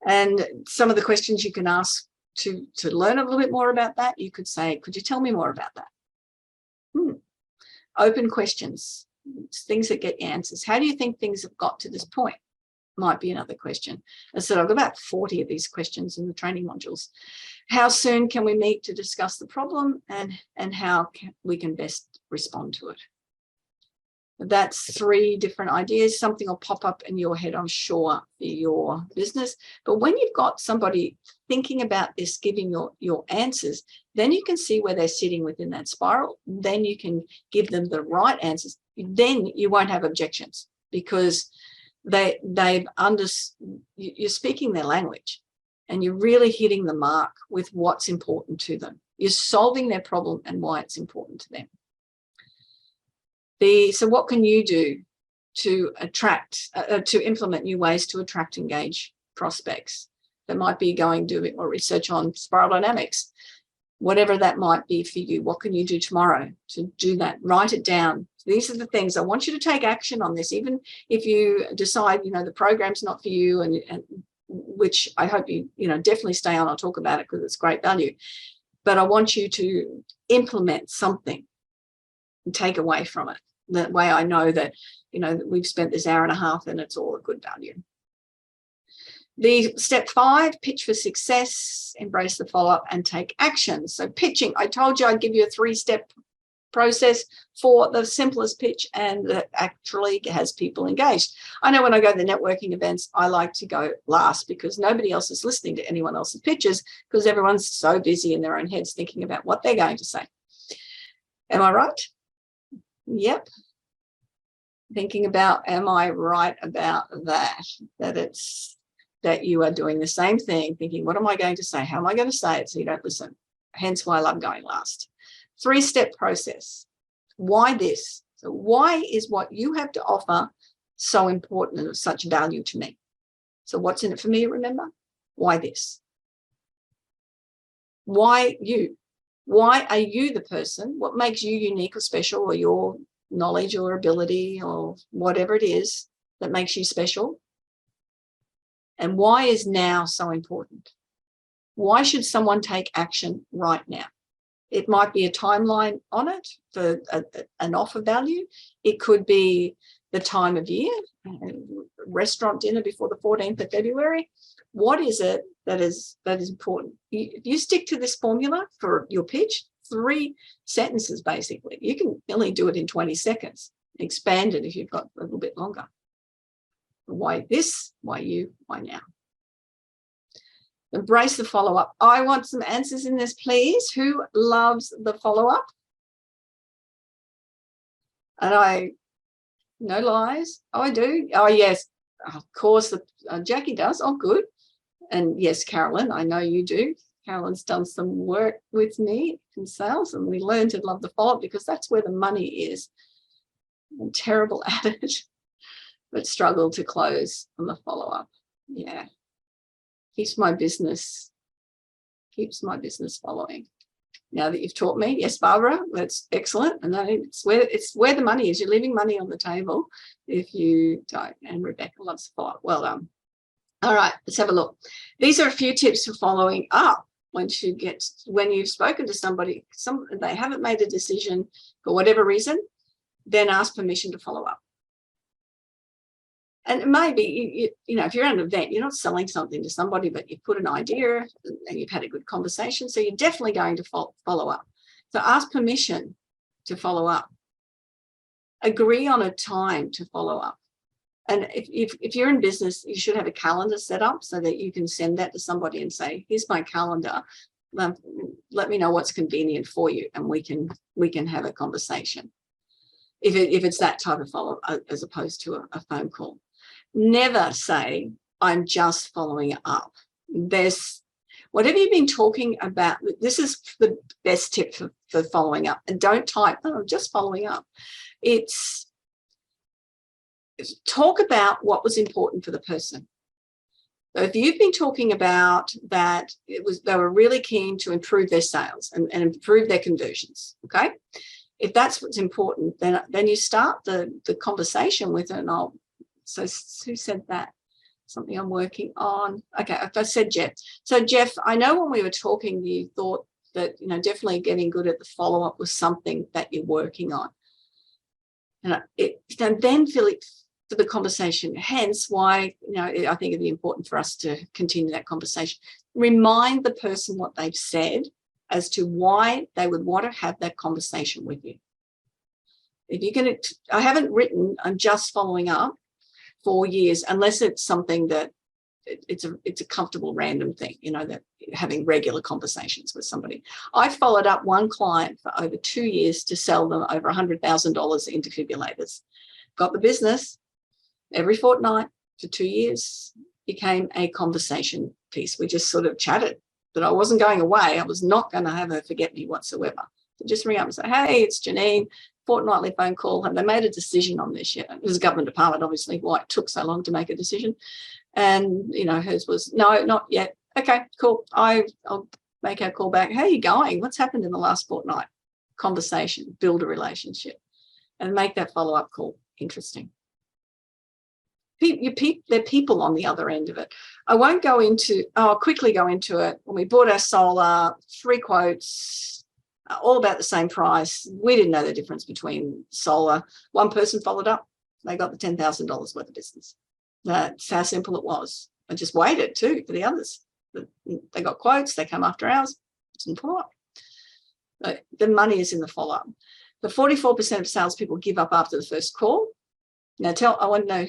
And some of the questions you can ask to learn a little bit more about that, you could say, could you tell me more about that? Open questions, things that get answers. How do you think things have got to this point? Might be another question. I said I've got about 40 of these questions in the training modules. How soon can we meet to discuss the problem, and how we can best respond to it? That's 3 different ideas. Something will pop up in your head, I'm sure, for your business. But when you've got somebody thinking about this, giving your answers, then you can see where they're sitting within that spiral. Then you can give them the right answers. Then you won't have objections, because you're speaking their language, and you're really hitting the mark with what's important to them. You're solving their problem and why it's important to them. So what can you do to implement new ways to attract, engage prospects? That might be going do more research on spiral dynamics, whatever that might be for you. What can you do tomorrow to do that? Write it down. These are the things I want you to take action on this, even if you decide, the program's not for you, and which I hope you definitely stay on. I'll talk about it because it's great value. But I want you to implement something and take away from it. That way I know that, we've spent this hour and a half and it's all a good value. The step 5, pitch for success, embrace the follow-up and take action. So pitching, I told you I'd give you a 3-step process for the simplest pitch, and that actually has people engaged. I know when I go to the networking events, I like to go last, because nobody else is listening to anyone else's pitches, because everyone's so busy in their own heads thinking about what they're going to say. Am I right? Yep. Thinking about, am I right about that? That you are doing the same thing, thinking, what am I going to say? How am I going to say it? So you don't listen. Hence why I love going last. 3-step process. Why this? So why is what you have to offer so important and of such value to me? So what's in it for me, remember? Why this? Why you? Why are you the person? What makes you unique or special, or your knowledge or ability or whatever it is that makes you special? And why is now so important? Why should someone take action right now? It might be a timeline on it for an offer value. It could be the time of year, restaurant dinner before the 14th of February. What is it that is important? If you stick to this formula for your pitch, 3 sentences basically, you can only do it in 20 seconds. Expand it if you've got a little bit longer. Why this? Why you? Why now? Embrace the follow-up. I want some answers in this, please. Who loves the follow-up? And no lies. Oh, I do. Oh, yes. Of course, Jackie does. Oh, good. And yes, Carolyn, I know you do. Carolyn's done some work with me in sales, and we learned to love the follow-up, because that's where the money is. I'm terrible at it, but struggle to close on the follow-up. Yeah. Keeps my business following. Now that you've taught me, yes, Barbara, that's excellent. And it's where the money is. You're leaving money on the table if you don't. And Rebecca loves to follow. Well done. All right, let's have a look. These are a few tips for following up. When you've spoken to somebody, they haven't made a decision for whatever reason, then ask permission to follow up. And maybe, if you're at an event, you're not selling something to somebody, but you've put an idea and you've had a good conversation. So you're definitely going to follow up. So ask permission to follow up. Agree on a time to follow up. And if you're in business, you should have a calendar set up so that you can send that to somebody and say, here's my calendar. Let me know what's convenient for you, and we can have a conversation. If it's that type of follow-up as opposed to a phone call. Never say, I'm just following up. Whatever you've been talking about, this is the best tip for following up. And don't type, oh, just following up. It's talk about what was important for the person. So if you've been talking about that they were really keen to improve their sales and improve their conversions, okay? If that's what's important, then you start the conversation with it. And so who said that? Something I'm working on. Okay, I said Jeff. So Jeff, I know when we were talking, you thought that, definitely getting good at the follow-up was something that you're working on. And then feel it for the conversation. Hence why, I think it'd be important for us to continue that conversation. Remind the person what they've said as to why they would want to have that conversation with you. If you're going to, I haven't written, I'm just following up for years, unless it's something that it's a comfortable random thing, that having regular conversations with somebody. I followed up one client for over 2 years to sell them over $100,000 in defibrillators. Got the business every fortnight for 2 years, became a conversation piece. We just sort of chatted, but I wasn't going away. I was not going to have her forget me whatsoever. So just ring up and say, hey, it's Janine, fortnightly phone call. Have they made a decision on this yet? It was a government department, obviously, why it took so long to make a decision. And, hers was, no, not yet. Okay, cool. I'll make our call back. How are you going? What's happened in the last fortnight? Conversation, build a relationship, and make that follow-up call interesting. There are people on the other end of it. I won't go into, I'll quickly go into it. When we bought our solar, 3 quotes, all about the same price. We didn't know the difference between solar. One person followed up. They got the $10,000 worth of business. That's how simple it was. I just waited too for the others. They got quotes. They come after ours. It's in follow-up. The money is in the follow-up. The 44% of salespeople give up after the first call. Now, I want to know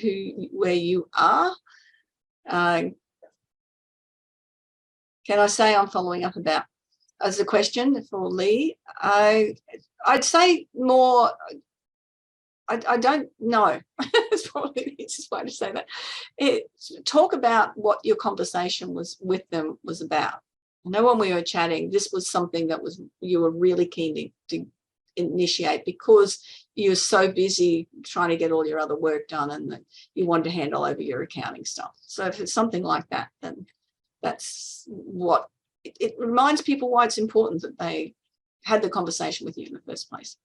where you are. Can I say I'm following up about? As a question for Lee, I'd say more. I don't know. It's probably the easiest way to say that. Talk about what your conversation with them was about. I know when we were chatting, this was something that you were really keen to initiate because you're so busy trying to get all your other work done and that you wanted to handle over your accounting stuff. So if it's something like that, then that's what it reminds people why it's important that they had the conversation with you in the first place.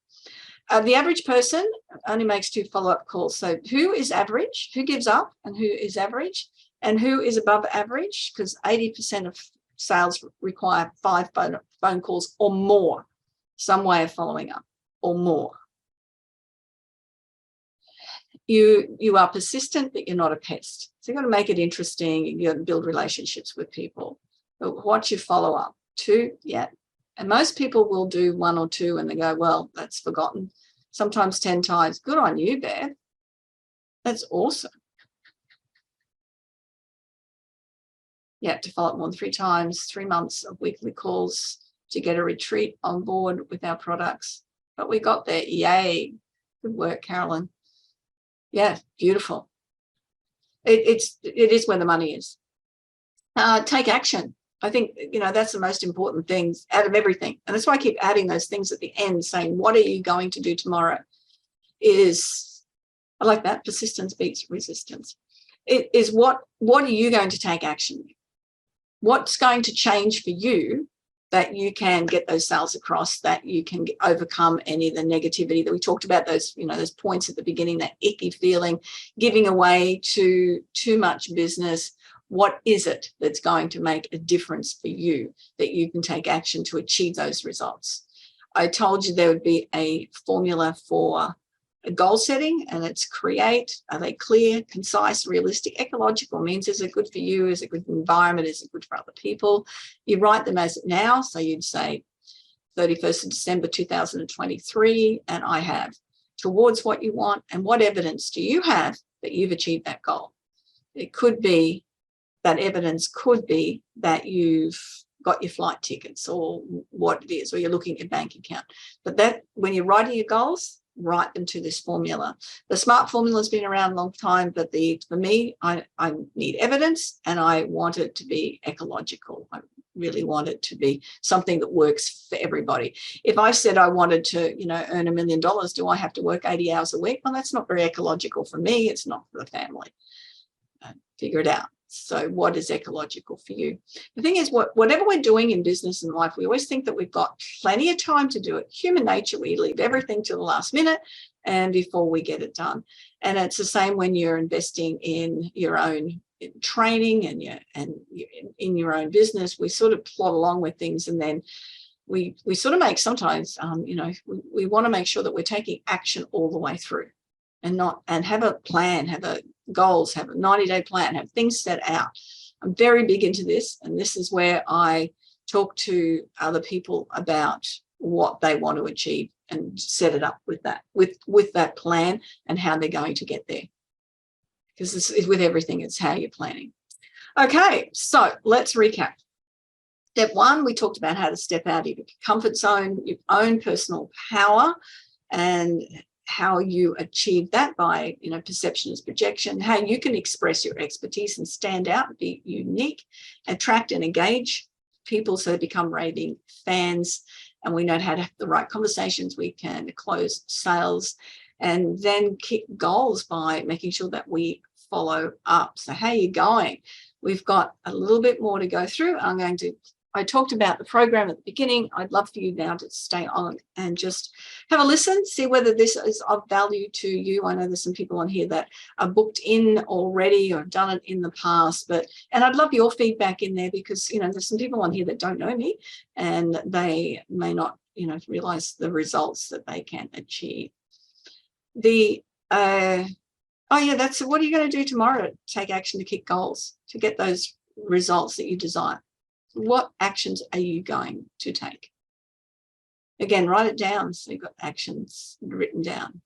The average person only makes 2 follow-up calls. So who is average? Who gives up and who is average? And who is above average? Because 80% of sales require 5 phone calls or more, some way of following up or more. You are persistent, but you're not a pest. So you've got to make it interesting. You've got to build relationships with people. But what's your follow-up? 2, yeah. And most people will do 1 or 2 and they go, well, that's forgotten. Sometimes 10 times. Good on you, Bev. That's awesome. Yeah, to follow up more than 3 times, 3 months of weekly calls to get a retreat on board with our products. But we got there. Yay. Good work, Carolyn. Yeah, beautiful. It is where the money is. Take action. I think, that's the most important thing out of everything. And that's why I keep adding those things at the end, saying, what are you going to do tomorrow? I like that, persistence beats resistance. It is what are you going to take action? What's going to change for you that you can get those sales across, that you can overcome any of the negativity that we talked about, those points at the beginning, that icky feeling, giving away to too much business. What is it that's going to make a difference for you that you can take action to achieve those results? I told you there would be a formula for a goal setting, and it's create. Are they clear, concise, realistic? Ecological means, is it good for you? Is it good for the environment? Is it good for other people? You write them as now. So you'd say 31st of December 2023, and I have towards what you want. And what evidence do you have that you've achieved that goal? It could be that evidence could be that you've got your flight tickets or what it is, or you're looking at your bank account. But that when you're writing your goals, write them to this formula. The SMART formula has been around a long time, but for me, I need evidence and I want it to be ecological. I really want it to be something that works for everybody. If I said I wanted to, earn $1 million, do I have to work 80 hours a week? Well, that's not very ecological for me. It's not for the family. Figure it out. So what is ecological for you? The thing is, whatever we're doing in business and life, we always think that we've got plenty of time to do it. Human nature, we leave everything to the last minute and before we get it done. And it's the same when you're investing in your own training and in your own business. We sort of plod along with things, and then we sort of make sometimes, we want to make sure that we're taking action all the way through, and have a plan, have a goals, have a 90-day plan, have things set out. I'm very big into this, and this is where I talk to other people about what they want to achieve and set it up with that plan and how they're going to get there. Because this is with everything, it's how you're planning. Okay, so let's recap. Step 1, we talked about how to step out of your comfort zone, your own personal power, and how you achieve that by, perception is projection, how you can express your expertise and stand out, be unique, attract and engage people so they become raving fans, and we know how to have the right conversations. We can close sales, and then kick goals by making sure that we follow up. So how are you going? We've got a little bit more to go through. I talked about the program at the beginning. I'd love for you now to stay on and just have a listen, see whether this is of value to you. I know there's some people on here that are booked in already or have done it in the past, and I'd love your feedback in there, because, there's some people on here that don't know me and they may not, realize the results that they can achieve. What are you going to do tomorrow to take action to kick goals, to get those results that you desire? What actions are you going to take? Again, write it down so you've got actions written down.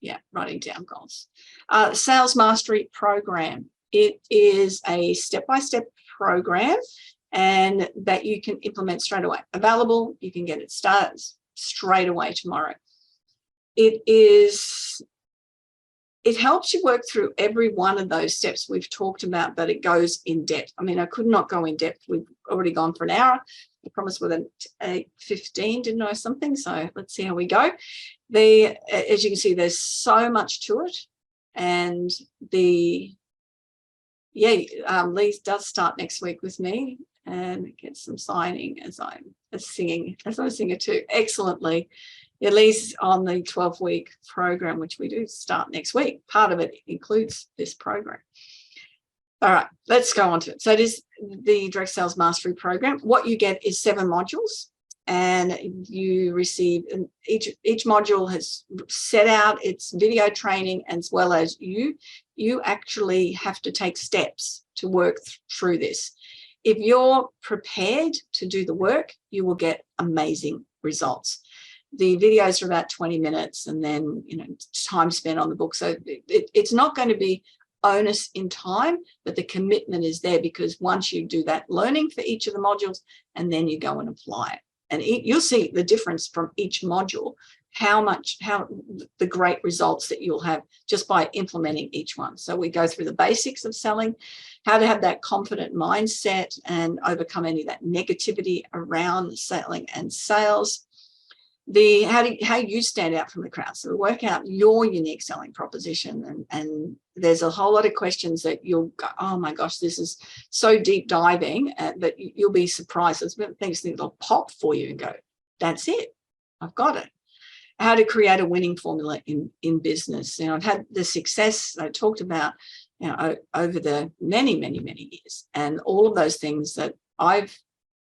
Yeah, writing down goals. Sales Mastery Program. It is a step-by-step program and that you can implement straight away. Available, you can get it started straight away tomorrow. It helps you work through every one of those steps we've talked about, but it goes in depth. I mean, I could not go in depth. We've already gone for an hour. I promised with an 8:15, didn't I, something? So let's see how we go. As you can see, there's so much to it. And Lee does start next week with me and get some signing as I'm a singer too. Excellently. Yeah, Lee's on the 12-week program, which we do start next week. Part of it includes this program. All right, let's go on to it. So it is the Direct Sales Mastery Program. What you get is 7 modules, and you receive, each module has set out its video training, as well as you actually have to take steps to work through this. If you're prepared to do the work, you will get amazing results. The videos are about 20 minutes, and then, time spent on the book. So it's not going to be onus in time, but the commitment is there, because once you do that learning for each of the modules, and then you go and apply it, and you'll see the difference from each module, how the great results that you'll have just by implementing each one. So we go through the basics of selling, how to have that confident mindset and overcome any of that negativity around selling and sales. How you stand out from the crowd. So we work out your unique selling proposition, and there's a whole lot of questions that you'll go, oh my gosh, this is so deep diving, but you'll be surprised. There's things that'll pop for you and go, that's it, I've got it. How to create a winning formula in business. I've had the success I talked about, over the many years, and all of those things that I've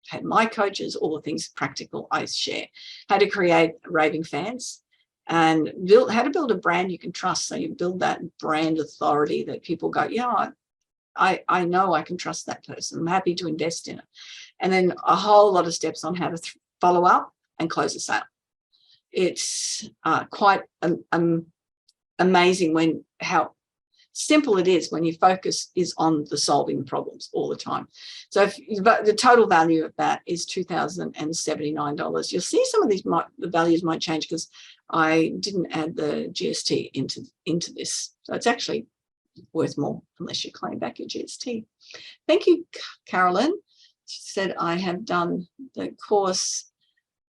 had my coaches, all the things practical I share. How to create raving fans, and how to build a brand you can trust. So you build that brand authority that people go, yeah, I know I can trust that person. I'm happy to invest in it. And then a whole lot of steps on how to follow up and close a sale. It's quite amazing how simple it is when your focus is on the solving problems all the time. So the total value of that is $2,079. You'll see some of these the values might change because I didn't add the GST into this. So it's actually worth more unless you claim back your GST. Thank you, Carolyn. She said, I have done the course.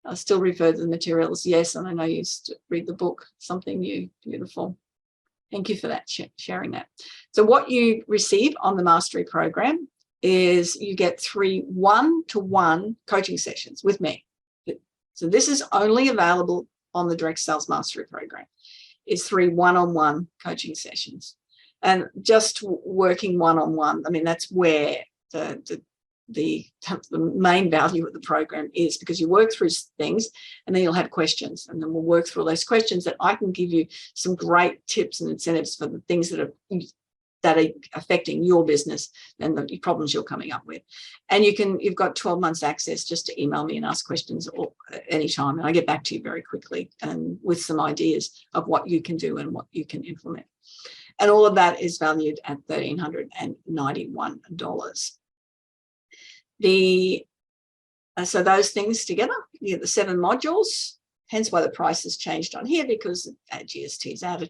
I still refer to the materials. Yes, and I know you used to read the book, Something New. Beautiful. Thank you for that, sharing that. So what you receive on the Mastery program is you get 3 one-to-one coaching sessions with me. So this is only available on the Direct Sales Mastery program. It's 3 one-on-one coaching sessions. And just working one-on-one, I mean, that's where the main value of the program is, because you work through things and then you'll have questions, and then we'll work through all those questions that I can give you some great tips and incentives for the things that are affecting your business and the problems you're coming up with. And you've got 12 months access just to email me and ask questions anytime, and I get back to you very quickly and with some ideas of what you can do and what you can implement. And all of that is valued at $1,391. So those things together, you get the 7 modules, hence why the price has changed on here, because GST is added.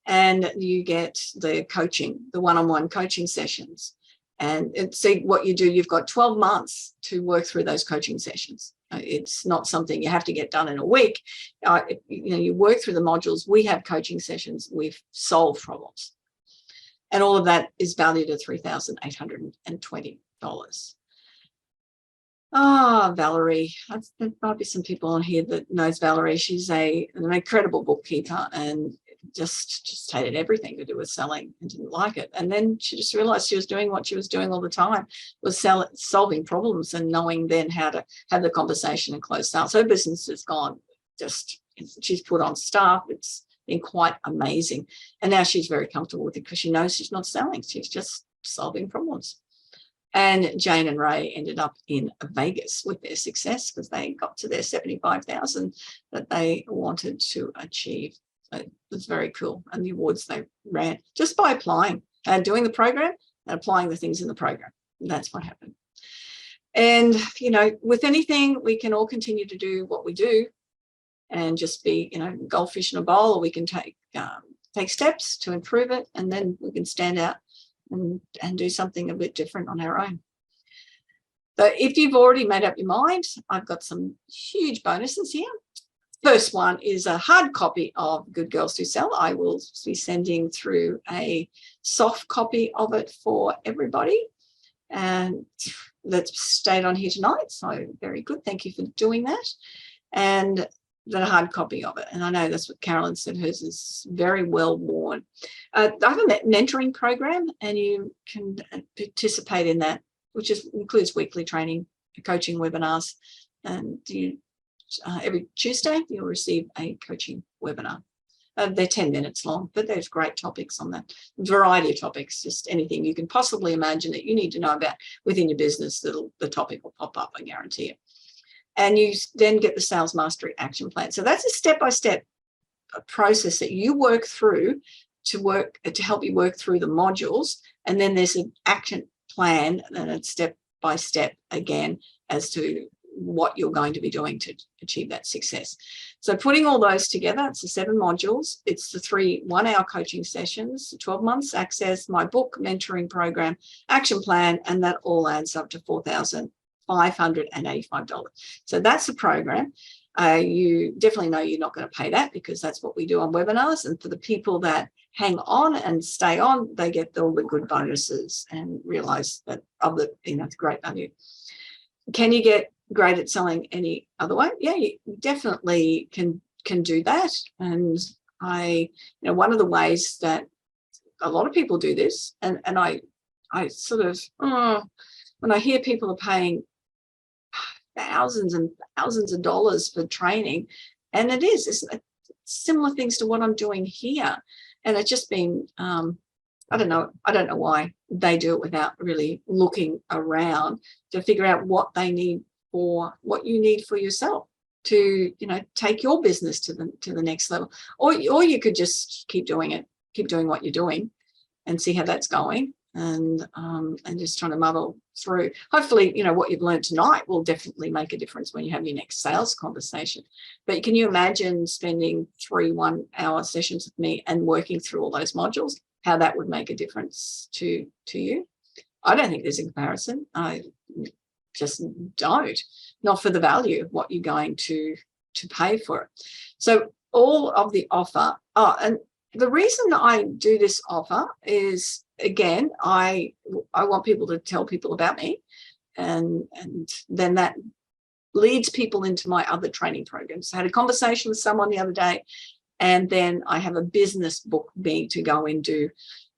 And you get the coaching, the one-on-one coaching sessions. And see what you do, you've got 12 months to work through those coaching sessions. It's not something you have to get done in a week. You work through the modules. We have coaching sessions. We've solved problems. And all of that is valued at $3,820. Valerie. There might be some people on here that knows Valerie. She's an incredible bookkeeper and just hated everything to do with selling and didn't like it. And then she just realized she was doing what she was doing all the time, was solving problems and knowing then how to have the conversation and close sales. Her business has gone, she's put on staff. It's been quite amazing. And now she's very comfortable with it because she knows she's not selling. She's just solving problems. And Jane and Ray ended up in Vegas with their success because they got to their 75,000 that they wanted to achieve. So it was very cool. And the awards they ran just by applying and doing the program and applying the things in the program. And that's what happened. And, with anything, we can all continue to do what we do and just be, goldfish in a bowl, or we can take steps to improve it. And then we can stand out and do something a bit different on our own. So if you've already made up your mind, I've got some huge bonuses here. First one is a hard copy of Good Girls Who Sell. I will be sending through a soft copy of it for everybody. And that's stayed on here tonight. So very good. Thank you for doing that. And the hard copy of it. And I know that's what Carolyn said, hers is very well worn. I have a mentoring program, and you can participate in that, which includes weekly training, coaching webinars, and every Tuesday you'll receive a coaching webinar. They're 10 minutes long, but there's great topics on that, variety of topics, just anything you can possibly imagine that you need to know about within your business, the topic will pop up, I guarantee it. And you then get the Sales Mastery Action Plan. So that's a step-by-step process that you work through to help you work through the modules. And then there's an action plan, and it's step-by-step again as to what you're going to be doing to achieve that success. So putting all those together, it's the 7 modules. It's the 3 one-hour coaching sessions, 12 months access, my book, mentoring program, action plan, and that all adds up to $4,585. So that's the program. You definitely know you're not going to pay that, because that's what we do on webinars. And for the people that hang on and stay on, they get all the good bonuses and realize that it's great value. Can you get great at selling any other way? Yeah, you definitely can do that. And one of the ways that a lot of people do this, and I sort of, when I hear people are paying thousands and thousands of dollars for training, and it's similar things to what I'm doing here. And it's just been, I don't know why they do it without really looking around to figure out what they need for what you need for yourself to, take your business to the next level. Or you could just keep doing what you're doing and see how that's going. And just trying to muddle through. Hopefully, what you've learned tonight will definitely make a difference when you have your next sales conversation. But can you imagine spending 3 one-hour sessions with me and working through all those modules? how that would make a difference to you. I don't think there's a comparison. I just don't, not for the value of what you're going to pay for it. So all of the offer, and the reason I do this offer is, again, I want people to tell people about me, and then that leads people into my other training programs. I had a conversation with someone the other day, and then I have a business book me to go and do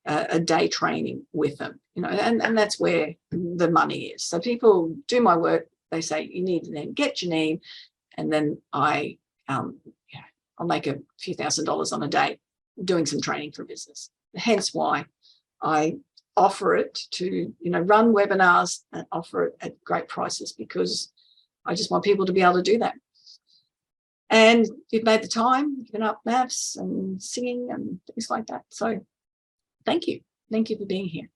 a day training with them, and that's where the money is. So people do my work, they say you need to then get your name, and then I'll make a few $1,000s on a day doing some training for business. Hence why I offer it to, run webinars and offer it at great prices, because I just want people to be able to do that. And you've made the time, you've been up maths and singing and things like that. So thank you. Thank you for being here.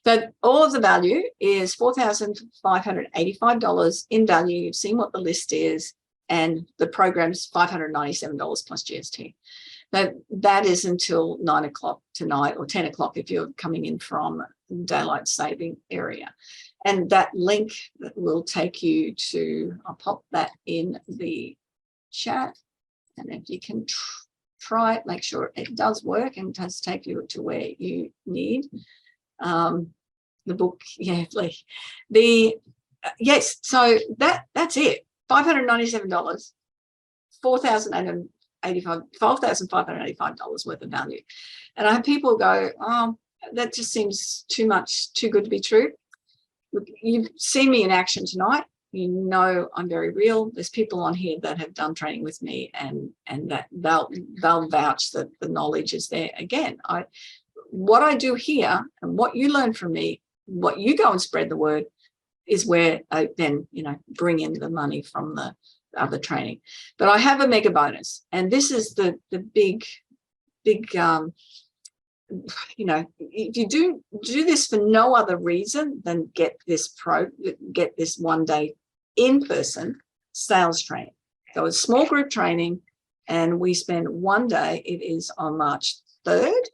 So all of the value is $4,585 in value. You've seen what the list is, and the program's $597 plus GST. Now, that is until 9 o'clock tonight, or 10 o'clock if you're coming in from daylight saving area. And that link will take you to, I'll pop that in the chat, and if you can try it, make sure it does work and does take you to where you need. The book, yes. So that's it. $597, $12,585 worth of value. And I have people go, oh, that just seems too much, too good to be true. Look, you've seen me in action tonight. You know I'm very real. There's people on here that have done training with me, and that they'll vouch that the knowledge is there. Again, what I do here and what you learn from me, what you go and spread the word, is where I then, bring in the money from the other training. But I have a mega bonus, and this is the big, if you do this for no other reason than get this 1 day in-person sales training. So it's small group training, and we spend 1 day. It is on March 3rd,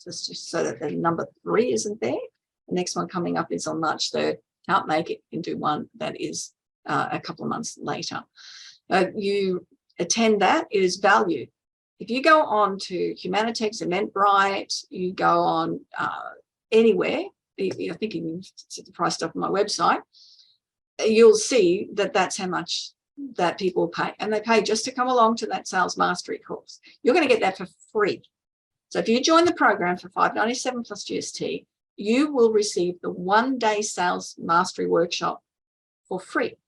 just so that the number 3 isn't there. The next one coming up is on March 3rd. Can't make it, can do one that is a couple of months later. You attend that, it is value. If you go on to Humanitex, Eventbrite, you go on anywhere, I think you can see the price up on my website, you'll see that that's how much that people pay. And they pay just to come along to that sales mastery course. You're going to get that for free. So if you join the program for $597 plus GST, you will receive the 1 day sales mastery workshop for free.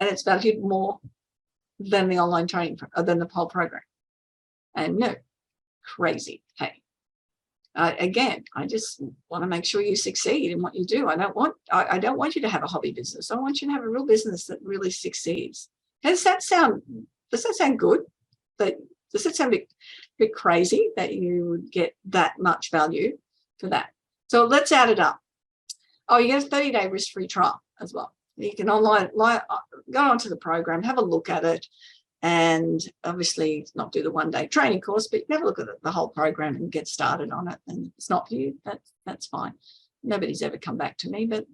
And it's valued more than the online training, than the whole program. And no, crazy. Hey, again, I just want to make sure you succeed in what you do. I don't want you to have a hobby business. I want you to have a real business that really succeeds. Does that sound good? Does it sound a bit crazy that you would get that much value for that? So let's add it up. Oh, you get a 30-day risk-free trial as well. You can go onto the program, have a look at it, and obviously not do the 1 day training course, but you can have a look at the whole program and get started on it. And if it's not for you, that's fine. Nobody's ever come back to me, but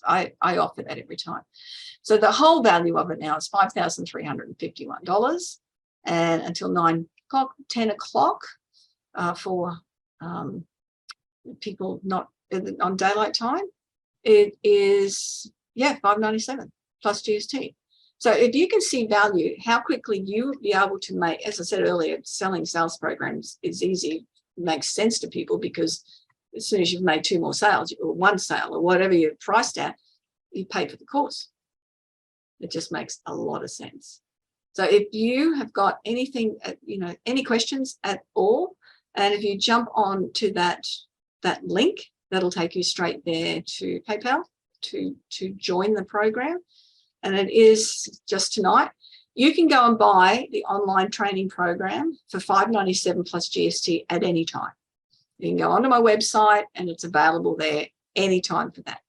I offer that every time. So the whole value of it now is $5,351, and until 9 o'clock, 10 o'clock for people not on daylight time, it is $597 plus GST. So if you can see value, how quickly you will be able to make, as I said earlier, selling sales programs is easy, makes sense to people, because as soon as you've made 2 more sales or 1 sale or whatever you're priced at, you pay for the course. It just makes a lot of sense. So if you have got anything, any questions at all, and if you jump on to that link, that'll take you straight there to PayPal to join the program. And it is just tonight. You can go and buy the online training program for $597 plus GST at any time. You can go onto my website and it's available there anytime for that.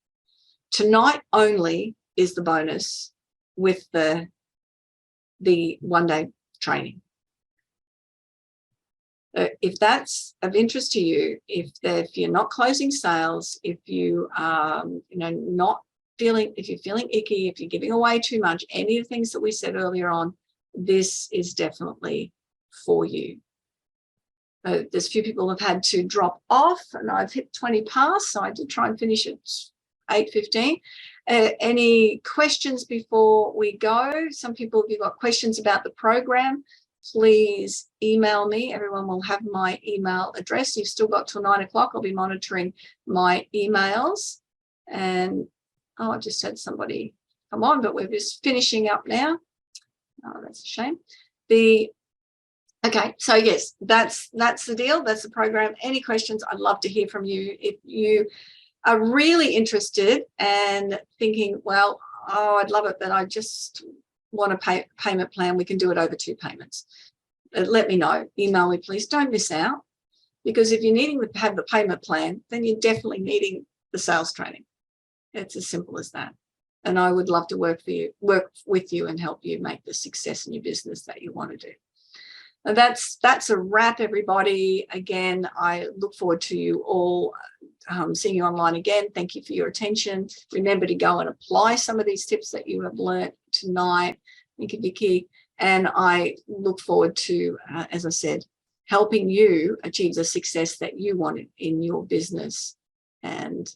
Tonight only is the bonus with the 1 day training. If that's of interest to you, if you're not closing sales, if you are, not feeling, if you're feeling icky, if you're giving away too much, any of the things that we said earlier on, this is definitely for you. There's a few people have had to drop off, and I've hit 20 past, so I did try and finish at 8:15. Any questions before we go? Some people, if you've got questions about the program, please email me. Everyone will have my email address. You've still got till 9 o'clock. I'll be monitoring my emails. And I just had somebody come on, but we're just finishing up now. Oh, that's a shame. Okay, so yes, that's the deal. That's the program. Any questions? I'd love to hear from you. If you are really interested and thinking, well, I'd love it, but I just want a payment plan, we can do it over 2 payments. Let me know. Email me, please. Don't miss out, because if you're needing to have the payment plan, then you're definitely needing the sales training. It's as simple as that. And I would love to work with you and help you make the success in your business that you want to do. And that's a wrap, everybody. Again, I look forward to you all seeing you online again. Thank you for your attention. Remember to go and apply some of these tips that you have learned tonight. Think of your key. And I look forward to, as I said, helping you achieve the success that you want in your business, and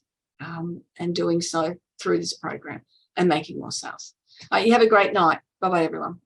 doing so through this program and making more sales. You have a great night. Bye-bye, everyone.